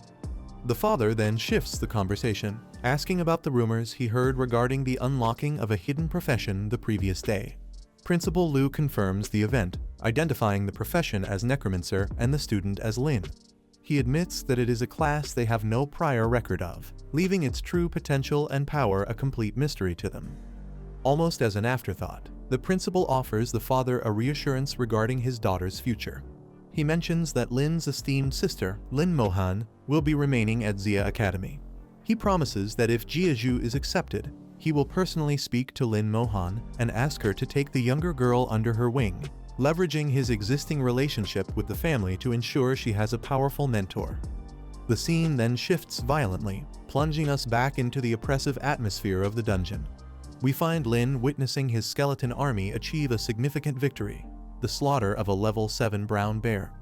The father then shifts the conversation, asking about the rumors he heard regarding the unlocking of a hidden profession the previous day. Principal Lu confirms the event, identifying the profession as Necromancer and the student as Lin. He admits that it is a class they have no prior record of, leaving its true potential and power a complete mystery to them. Almost as an afterthought, the principal offers the father a reassurance regarding his daughter's future. He mentions that Lin's esteemed sister, Lin Mohan, will be remaining at Xia Academy. He promises that if Jiazhu is accepted, he will personally speak to Lin Mohan and ask her to take the younger girl under her wing, leveraging his existing relationship with the family to ensure she has a powerful mentor. The scene then shifts violently, plunging us back into the oppressive atmosphere of the dungeon. We find Lin witnessing his skeleton army achieve a significant victory, the slaughter of a level 7 brown bear.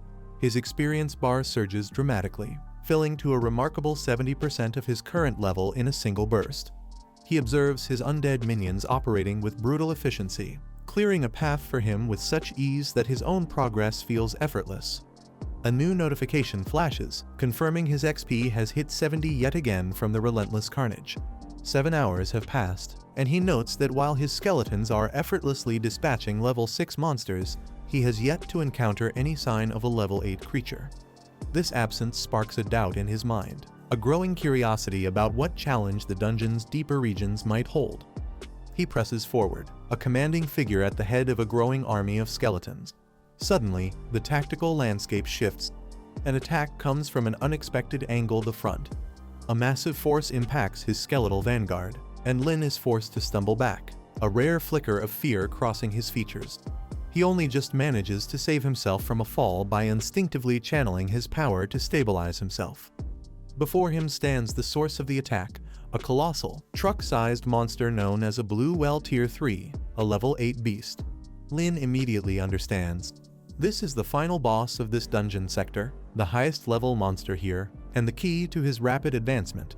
His experience bar surges dramatically, filling to a remarkable 70% of his current level in a single burst. He observes his undead minions operating with brutal efficiency, clearing a path for him with such ease that his own progress feels effortless. A new notification flashes, confirming his XP has hit 70 yet again from the relentless carnage. 7 hours have passed, and he notes that while his skeletons are effortlessly dispatching level 6 monsters, he has yet to encounter any sign of a level 8 creature. This absence sparks a doubt in his mind, a growing curiosity about what challenge the dungeon's deeper regions might hold. He presses forward, a commanding figure at the head of a growing army of skeletons. Suddenly, the tactical landscape shifts. An attack comes from an unexpected angle the front. A massive force impacts his skeletal vanguard, and Lin is forced to stumble back, a rare flicker of fear crossing his features. He only just manages to save himself from a fall by instinctively channeling his power to stabilize himself. Before him stands the source of the attack, a colossal, truck-sized monster known as a Blue Well Tier 3, a level 8 beast. Lin immediately understands. This is the final boss of this dungeon sector, the highest level monster here, and the key to his rapid advancement.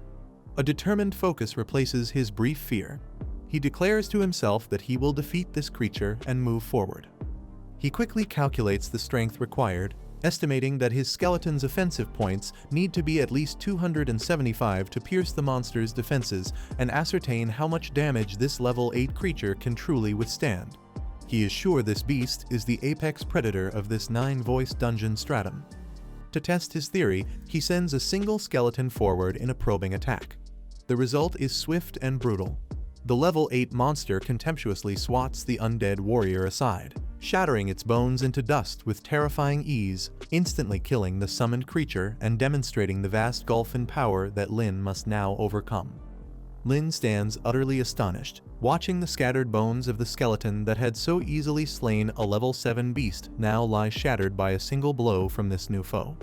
A determined focus replaces his brief fear. He declares to himself that he will defeat this creature and move forward. He quickly calculates the strength required, estimating that his skeleton's offensive points need to be at least 275 to pierce the monster's defenses and ascertain how much damage this level 8 creature can truly withstand. He is sure this beast is the apex predator of this 9-voice dungeon stratum. To test his theory, he sends a single skeleton forward in a probing attack. The result is swift and brutal. The level 8 monster contemptuously swats the undead warrior aside, shattering its bones into dust with terrifying ease, instantly killing the summoned creature and demonstrating the vast gulf in power that Lin must now overcome. Lin stands utterly astonished, watching the scattered bones of the skeleton that had so easily slain a level 7 beast now lie shattered by a single blow from this new foe.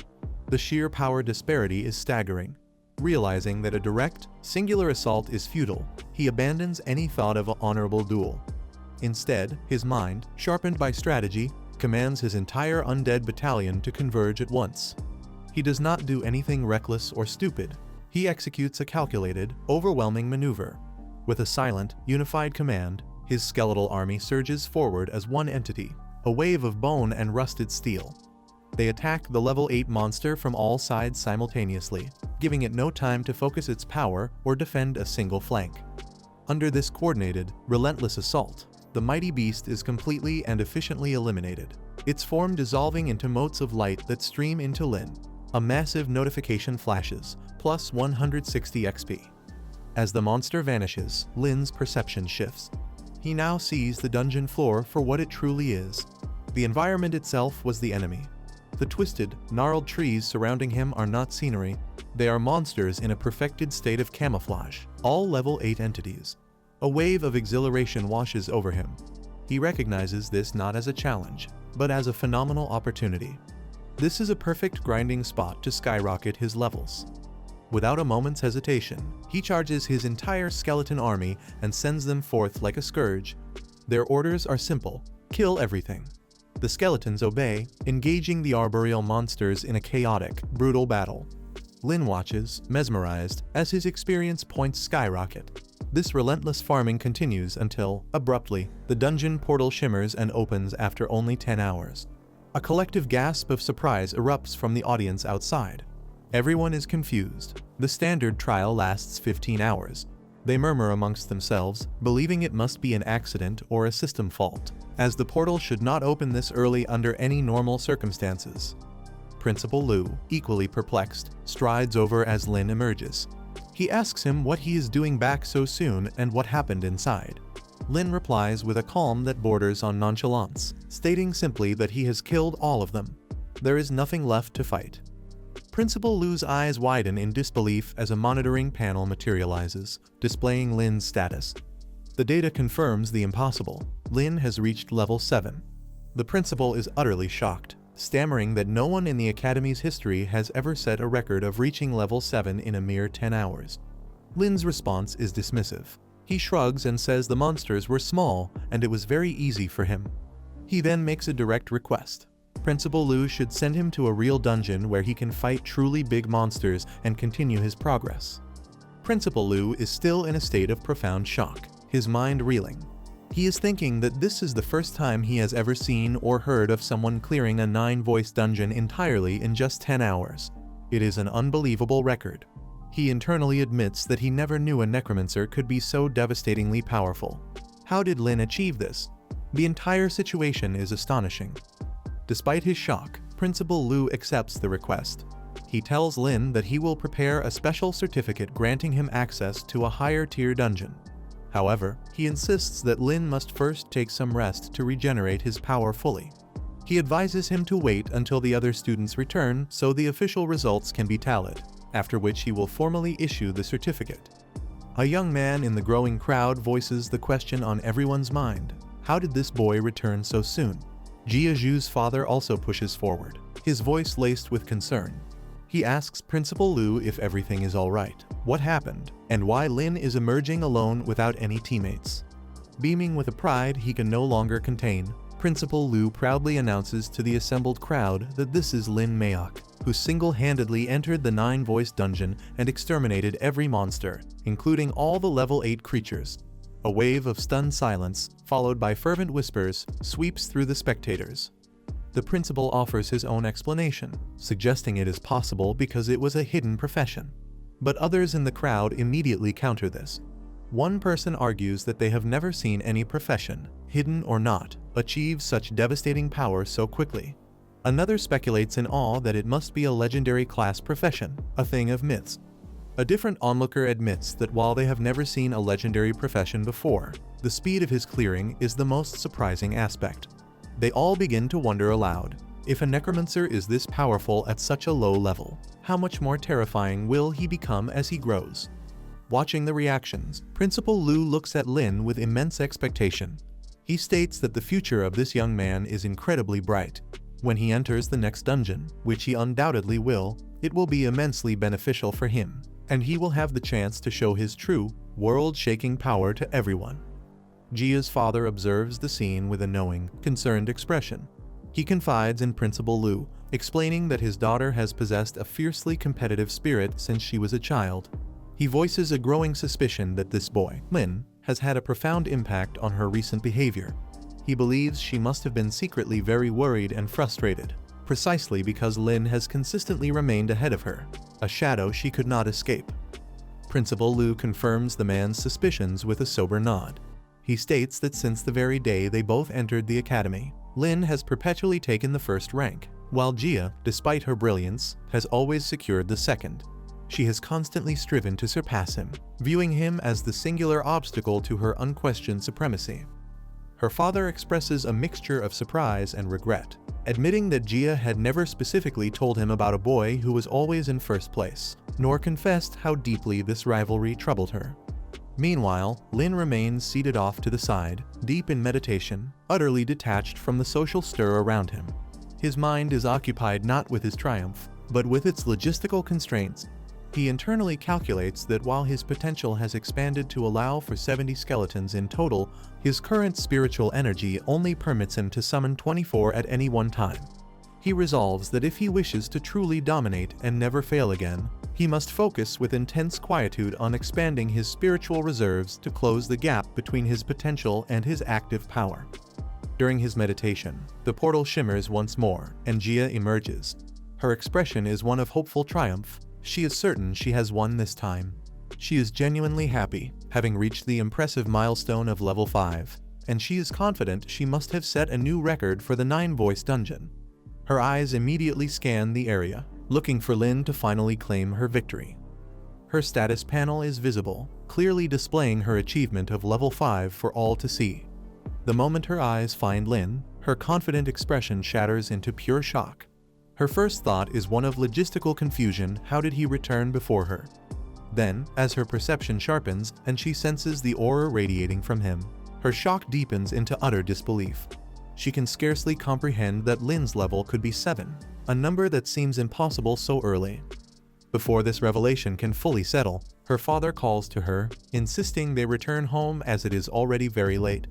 The sheer power disparity is staggering. Realizing that a direct, singular assault is futile, he abandons any thought of an honorable duel. Instead, his mind, sharpened by strategy, commands his entire undead battalion to converge at once. He does not do anything reckless or stupid. He executes a calculated, overwhelming maneuver. With a silent, unified command, his skeletal army surges forward as one entity, a wave of bone and rusted steel. They attack the level 8 monster from all sides simultaneously, giving it no time to focus its power or defend a single flank. Under this coordinated, relentless assault, the mighty beast is completely and efficiently eliminated, its form dissolving into motes of light that stream into Lin. A massive notification flashes, plus 160 XP. As the monster vanishes, Lin's perception shifts. He now sees the dungeon floor for what it truly is. The environment itself was the enemy. The twisted, gnarled trees surrounding him are not scenery, they are monsters in a perfected state of camouflage, all level 8 entities. A wave of exhilaration washes over him. He recognizes this not as a challenge, but as a phenomenal opportunity. This is a perfect grinding spot to skyrocket his levels. Without a moment's hesitation, he charges his entire skeleton army and sends them forth like a scourge. Their orders are simple: kill everything. The skeletons obey, engaging the arboreal monsters in a chaotic, brutal battle. Lin watches, mesmerized, as his experience points skyrocket. This relentless farming continues until, abruptly, the dungeon portal shimmers and opens after only 10 hours. A collective gasp of surprise erupts from the audience outside. Everyone is confused. The standard trial lasts 15 hours. They murmur amongst themselves, believing it must be an accident or a system fault, as the portal should not open this early under any normal circumstances. Principal Lu, equally perplexed, strides over as Lin emerges. He asks him what he is doing back so soon and what happened inside. Lin replies with a calm that borders on nonchalance, stating simply that he has killed all of them. There is nothing left to fight. Principal Lu's eyes widen in disbelief as a monitoring panel materializes, displaying Lin's status. The data confirms the impossible. Lin has reached level 7. The principal is utterly shocked, stammering that no one in the Academy's history has ever set a record of reaching level 7 in a mere 10 hours. Lin's response is dismissive. He shrugs and says the monsters were small and it was very easy for him. He then makes a direct request. Principal Lu should send him to a real dungeon where he can fight truly big monsters and continue his progress. Principal Lu is still in a state of profound shock, his mind reeling. He is thinking that this is the first time he has ever seen or heard of someone clearing a 9-voice dungeon entirely in just 10 hours. It is an unbelievable record. He internally admits that he never knew a necromancer could be so devastatingly powerful. How did Lin achieve this? The entire situation is astonishing. Despite his shock, Principal Lu accepts the request. He tells Lin that he will prepare a special certificate granting him access to a higher-tier dungeon. However, he insists that Lin must first take some rest to regenerate his power fully. He advises him to wait until the other students return so the official results can be tallied, after which he will formally issue the certificate. A young man in the growing crowd voices the question on everyone's mind: how did this boy return so soon? Jiaju's father also pushes forward, his voice laced with concern. He asks Principal Lu if everything is alright, what happened, and why Lin is emerging alone without any teammates. Beaming with a pride he can no longer contain, Principal Lu proudly announces to the assembled crowd that this is Lin Mayok, who single-handedly entered the 9-voice dungeon and exterminated every monster, including all the level 8 creatures. A wave of stunned silence, followed by fervent whispers, sweeps through the spectators. The principal offers his own explanation, suggesting it is possible because it was a hidden profession. But others in the crowd immediately counter this. One person argues that they have never seen any profession, hidden or not, achieve such devastating power so quickly. Another speculates in awe that it must be a legendary class profession, a thing of myths. A different onlooker admits that while they have never seen a legendary profession before, the speed of his clearing is the most surprising aspect. They all begin to wonder aloud, if a necromancer is this powerful at such a low level, how much more terrifying will he become as he grows? Watching the reactions, Principal Lu looks at Lin with immense expectation. He states that the future of this young man is incredibly bright. When he enters the next dungeon, which he undoubtedly will, it will be immensely beneficial for him, and he will have the chance to show his true, world-shaking power to everyone. Jia's father observes the scene with a knowing, concerned expression. He confides in Principal Lu, explaining that his daughter has possessed a fiercely competitive spirit since she was a child. He voices a growing suspicion that this boy, Lin, has had a profound impact on her recent behavior. He believes she must have been secretly very worried and frustrated, precisely because Lin has consistently remained ahead of her, a shadow she could not escape. Principal Lu confirms the man's suspicions with a sober nod. He states that since the very day they both entered the academy, Lin has perpetually taken the first rank, while Jia, despite her brilliance, has always secured the second. She has constantly striven to surpass him, viewing him as the singular obstacle to her unquestioned supremacy. Her father expresses a mixture of surprise and regret, admitting that Jia had never specifically told him about a boy who was always in first place, nor confessed how deeply this rivalry troubled her. Meanwhile, Lin remains seated off to the side, deep in meditation, utterly detached from the social stir around him. His mind is occupied not with his triumph, but with its logistical constraints. He internally calculates that while his potential has expanded to allow for 70 skeletons in total, his current spiritual energy only permits him to summon 24 at any one time. He resolves that if he wishes to truly dominate and never fail again, he must focus with intense quietude on expanding his spiritual reserves to close the gap between his potential and his active power. During his meditation, the portal shimmers once more, and Jia emerges. Her expression is one of hopeful triumph. She is certain she has won this time. She is genuinely happy, having reached the impressive milestone of level 5, and she is confident she must have set a new record for the 9-voice dungeon. Her eyes immediately scan the area, looking for Lin to finally claim her victory. Her status panel is visible, clearly displaying her achievement of level 5 for all to see. The moment her eyes find Lin, her confident expression shatters into pure shock. Her first thought is one of logistical confusion. How did he return before her? Then, as her perception sharpens and she senses the aura radiating from him, her shock deepens into utter disbelief. She can scarcely comprehend that Lin's level could be 7, a number that seems impossible so early. Before this revelation can fully settle, her father calls to her, insisting they return home as it is already very late.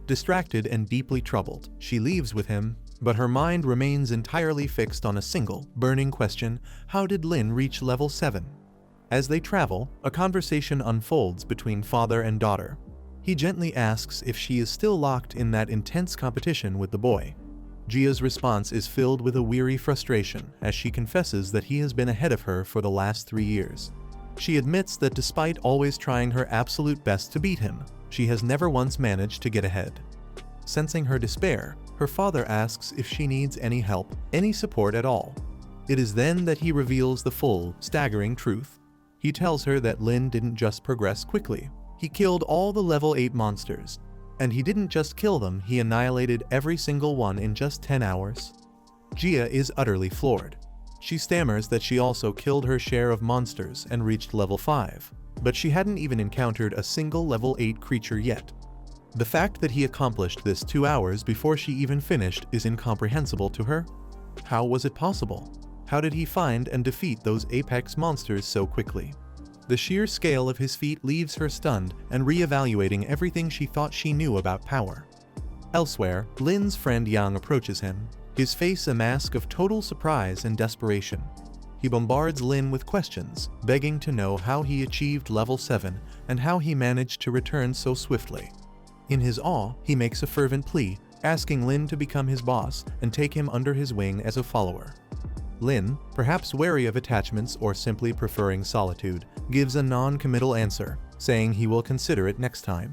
Distracted and deeply troubled, she leaves with him, but her mind remains entirely fixed on a single, burning question: how did Lin reach level 7? As they travel, a conversation unfolds between father and daughter. He gently asks if she is still locked in that intense competition with the boy. Jia's response is filled with a weary frustration as she confesses that he has been ahead of her for the last 3 years. She admits that despite always trying her absolute best to beat him, she has never once managed to get ahead. Sensing her despair, her father asks if she needs any help, any support at all. It is then that he reveals the full, staggering truth. He tells her that Lin didn't just progress quickly. He killed all the level 8 monsters. And he didn't just kill them, he annihilated every single one in just 10 hours. Jia is utterly floored. She stammers that she also killed her share of monsters and reached level 5, but she hadn't even encountered a single level 8 creature yet. The fact that he accomplished this 2 hours before she even finished is incomprehensible to her. How was it possible? How did he find and defeat those apex monsters so quickly? The sheer scale of his feat leaves her stunned and re-evaluating everything she thought she knew about power. Elsewhere, Lin's friend Yang approaches him, his face a mask of total surprise and desperation. He bombards Lin with questions, begging to know how he achieved level 7 and how he managed to return so swiftly. In his awe, he makes a fervent plea, asking Lin to become his boss and take him under his wing as a follower. Lin, perhaps wary of attachments or simply preferring solitude, gives a non-committal answer, saying he will consider it next time.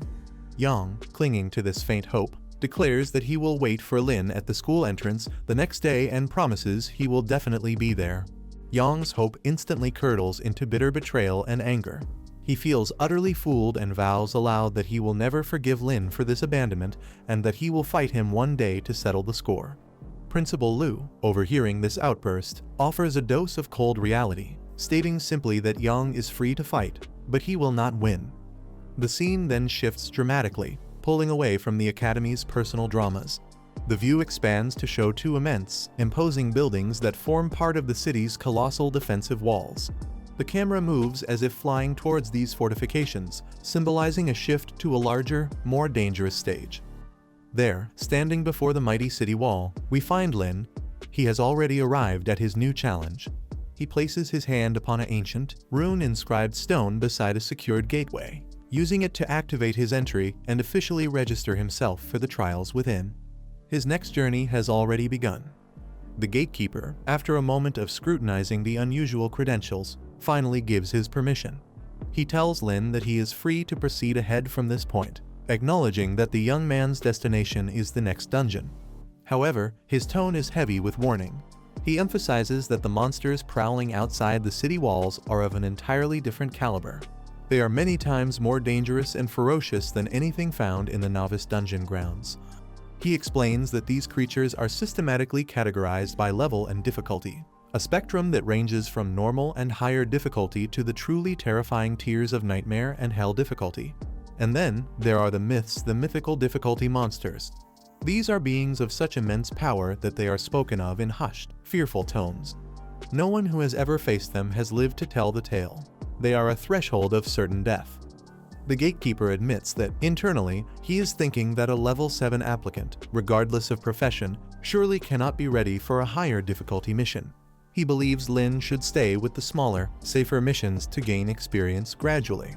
Yang, clinging to this faint hope, declares that he will wait for Lin at the school entrance the next day and promises he will definitely be there. Yang's hope instantly curdles into bitter betrayal and anger. He feels utterly fooled and vows aloud that he will never forgive Lin for this abandonment and that he will fight him one day to settle the score. Principal Lu, overhearing this outburst, offers a dose of cold reality, stating simply that Yang is free to fight, but he will not win. The scene then shifts dramatically, pulling away from the Academy's personal dramas. The view expands to show 2 immense, imposing buildings that form part of the city's colossal defensive walls. The camera moves as if flying towards these fortifications, symbolizing a shift to a larger, more dangerous stage. There, standing before the mighty city wall, we find Lin. He has already arrived at his new challenge. He places his hand upon an ancient, rune-inscribed stone beside a secured gateway, using it to activate his entry and officially register himself for the trials within. His next journey has already begun. The gatekeeper, after a moment of scrutinizing the unusual credentials, finally gives his permission. He tells Lin that he is free to proceed ahead from this point, acknowledging that the young man's destination is the next dungeon. However, his tone is heavy with warning. He emphasizes that the monsters prowling outside the city walls are of an entirely different caliber. They are many times more dangerous and ferocious than anything found in the novice dungeon grounds. He explains that these creatures are systematically categorized by level and difficulty, a spectrum that ranges from normal and higher difficulty to the truly terrifying tiers of nightmare and hell difficulty. And then, there are the mythical difficulty monsters. These are beings of such immense power that they are spoken of in hushed, fearful tones. No one who has ever faced them has lived to tell the tale. They are a threshold of certain death. The gatekeeper admits that, internally, he is thinking that a level 7 applicant, regardless of profession, surely cannot be ready for a higher difficulty mission. He believes Lin should stay with the smaller, safer missions to gain experience gradually.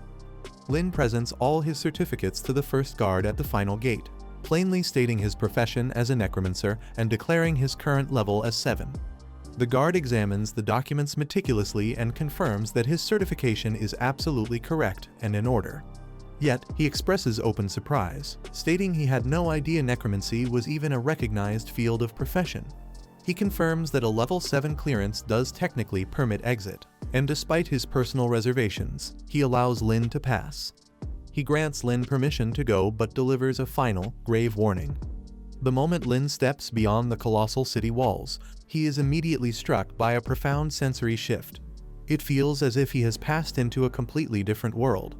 Lin presents all his certificates to the first guard at the final gate, plainly stating his profession as a necromancer and declaring his current level as 7. The guard examines the documents meticulously and confirms that his certification is absolutely correct and in order. Yet, he expresses open surprise, stating he had no idea necromancy was even a recognized field of profession. He confirms that a level 7 clearance does technically permit exit, and despite his personal reservations, he allows Lin to pass. He grants Lin permission to go but delivers a final, grave warning. The moment Lin steps beyond the colossal city walls, he is immediately struck by a profound sensory shift. It feels as if he has passed into a completely different world.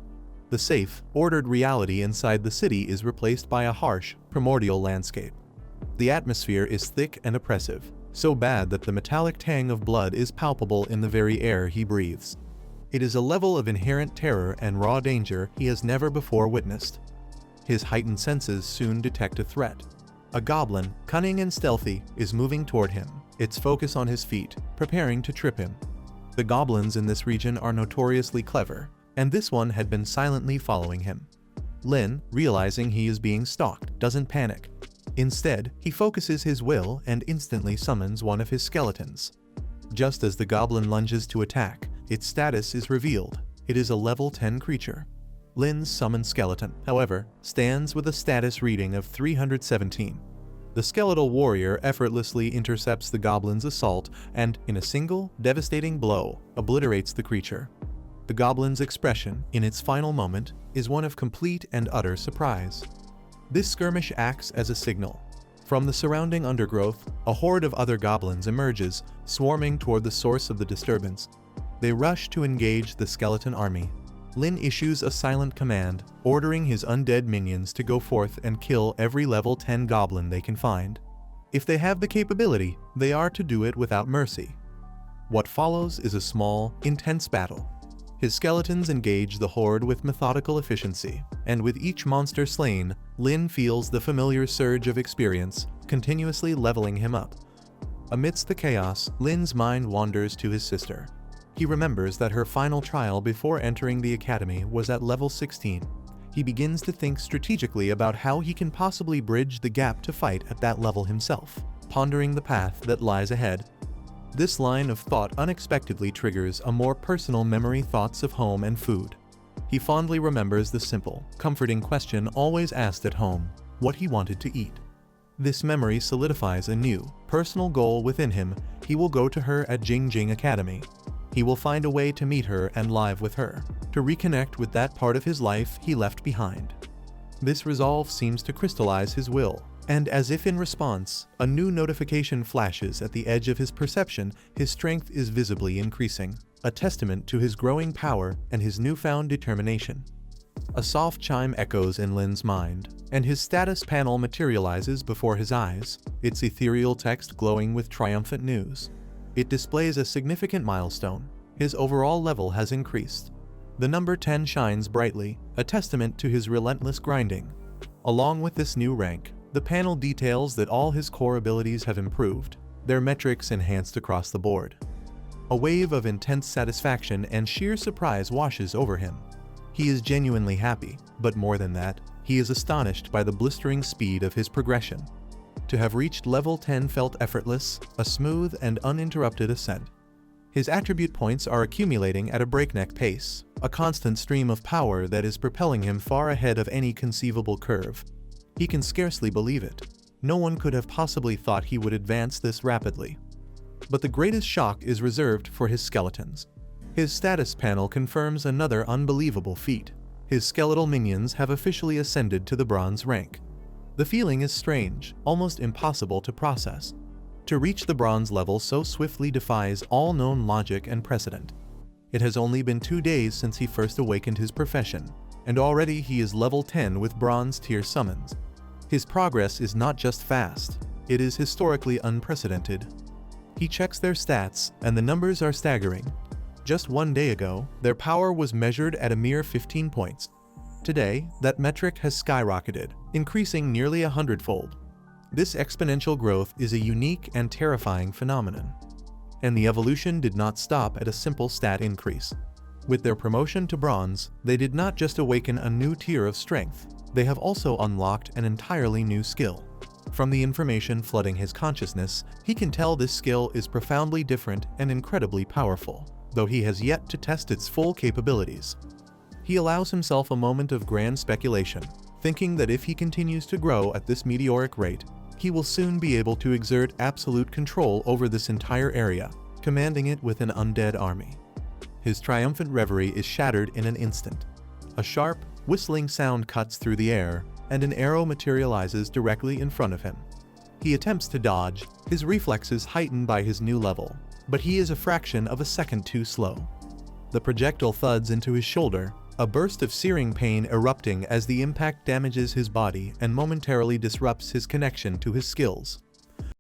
The safe, ordered reality inside the city is replaced by a harsh, primordial landscape. The atmosphere is thick and oppressive, so bad that the metallic tang of blood is palpable in the very air he breathes. It is a level of inherent terror and raw danger he has never before witnessed. His heightened senses soon detect a threat. A goblin, cunning and stealthy, is moving toward him, its focus on his feet, preparing to trip him. The goblins in this region are notoriously clever, and this one had been silently following him. Lin, realizing he is being stalked, doesn't panic. Instead, he focuses his will and instantly summons one of his skeletons. Just as the goblin lunges to attack, its status is revealed. It is a level 10 creature. Lin's summoned skeleton, however, stands with a status reading of 317. The skeletal warrior effortlessly intercepts the goblin's assault and, in a single, devastating blow, obliterates the creature. The goblin's expression, in its final moment, is one of complete and utter surprise. This skirmish acts as a signal. From the surrounding undergrowth, a horde of other goblins emerges, swarming toward the source of the disturbance. They rush to engage the skeleton army. Lin issues a silent command, ordering his undead minions to go forth and kill every level 10 goblin they can find. If they have the capability, they are to do it without mercy. What follows is a small, intense battle. His skeletons engage the horde with methodical efficiency, and with each monster slain, Lin feels the familiar surge of experience, continuously leveling him up. Amidst the chaos, Lin's mind wanders to his sister. He remembers that her final trial before entering the academy was at level 16. He begins to think strategically about how he can possibly bridge the gap to fight at that level himself, pondering the path that lies ahead. This line of thought unexpectedly triggers a more personal memory, thoughts of home and food. He fondly remembers the simple, comforting question always asked at home, what he wanted to eat. This memory solidifies a new, personal goal within him. He will go to her at Jingjing Academy. He will find a way to meet her and live with her, to reconnect with that part of his life he left behind. This resolve seems to crystallize his will, and as if in response, a new notification flashes at the edge of his perception. His strength is visibly increasing, a testament to his growing power and his newfound determination. A soft chime echoes in Lin's mind, and his status panel materializes before his eyes, its ethereal text glowing with triumphant news. It displays a significant milestone. His overall level has increased. The number 10 shines brightly, a testament to his relentless grinding. Along with this new rank, the panel details that all his core abilities have improved, their metrics enhanced across the board. A wave of intense satisfaction and sheer surprise washes over him. He is genuinely happy, but more than that, he is astonished by the blistering speed of his progression. To have reached level 10 felt effortless, a smooth and uninterrupted ascent. His attribute points are accumulating at a breakneck pace, a constant stream of power that is propelling him far ahead of any conceivable curve. He can scarcely believe it. No one could have possibly thought he would advance this rapidly. But the greatest shock is reserved for his skeletons. His status panel confirms another unbelievable feat. His skeletal minions have officially ascended to the bronze rank. The feeling is strange, almost impossible to process. To reach the bronze level so swiftly defies all known logic and precedent. It has only been 2 days since he first awakened his profession, and already he is level 10 with bronze tier summons. His progress is not just fast, it is historically unprecedented. He checks their stats, and the numbers are staggering. Just 1 day ago, their power was measured at a mere 15 points. Today, that metric has skyrocketed, increasing nearly 100-fold. This exponential growth is a unique and terrifying phenomenon. And the evolution did not stop at a simple stat increase. With their promotion to bronze, they did not just awaken a new tier of strength, they have also unlocked an entirely new skill. From the information flooding his consciousness, he can tell this skill is profoundly different and incredibly powerful, though he has yet to test its full capabilities. He allows himself a moment of grand speculation, thinking that if he continues to grow at this meteoric rate, he will soon be able to exert absolute control over this entire area, commanding it with an undead army. His triumphant reverie is shattered in an instant. A sharp, whistling sound cuts through the air, and an arrow materializes directly in front of him. He attempts to dodge, his reflexes heightened by his new level, but he is a fraction of a second too slow. The projectile thuds into his shoulder, a burst of searing pain erupting as the impact damages his body and momentarily disrupts his connection to his skills.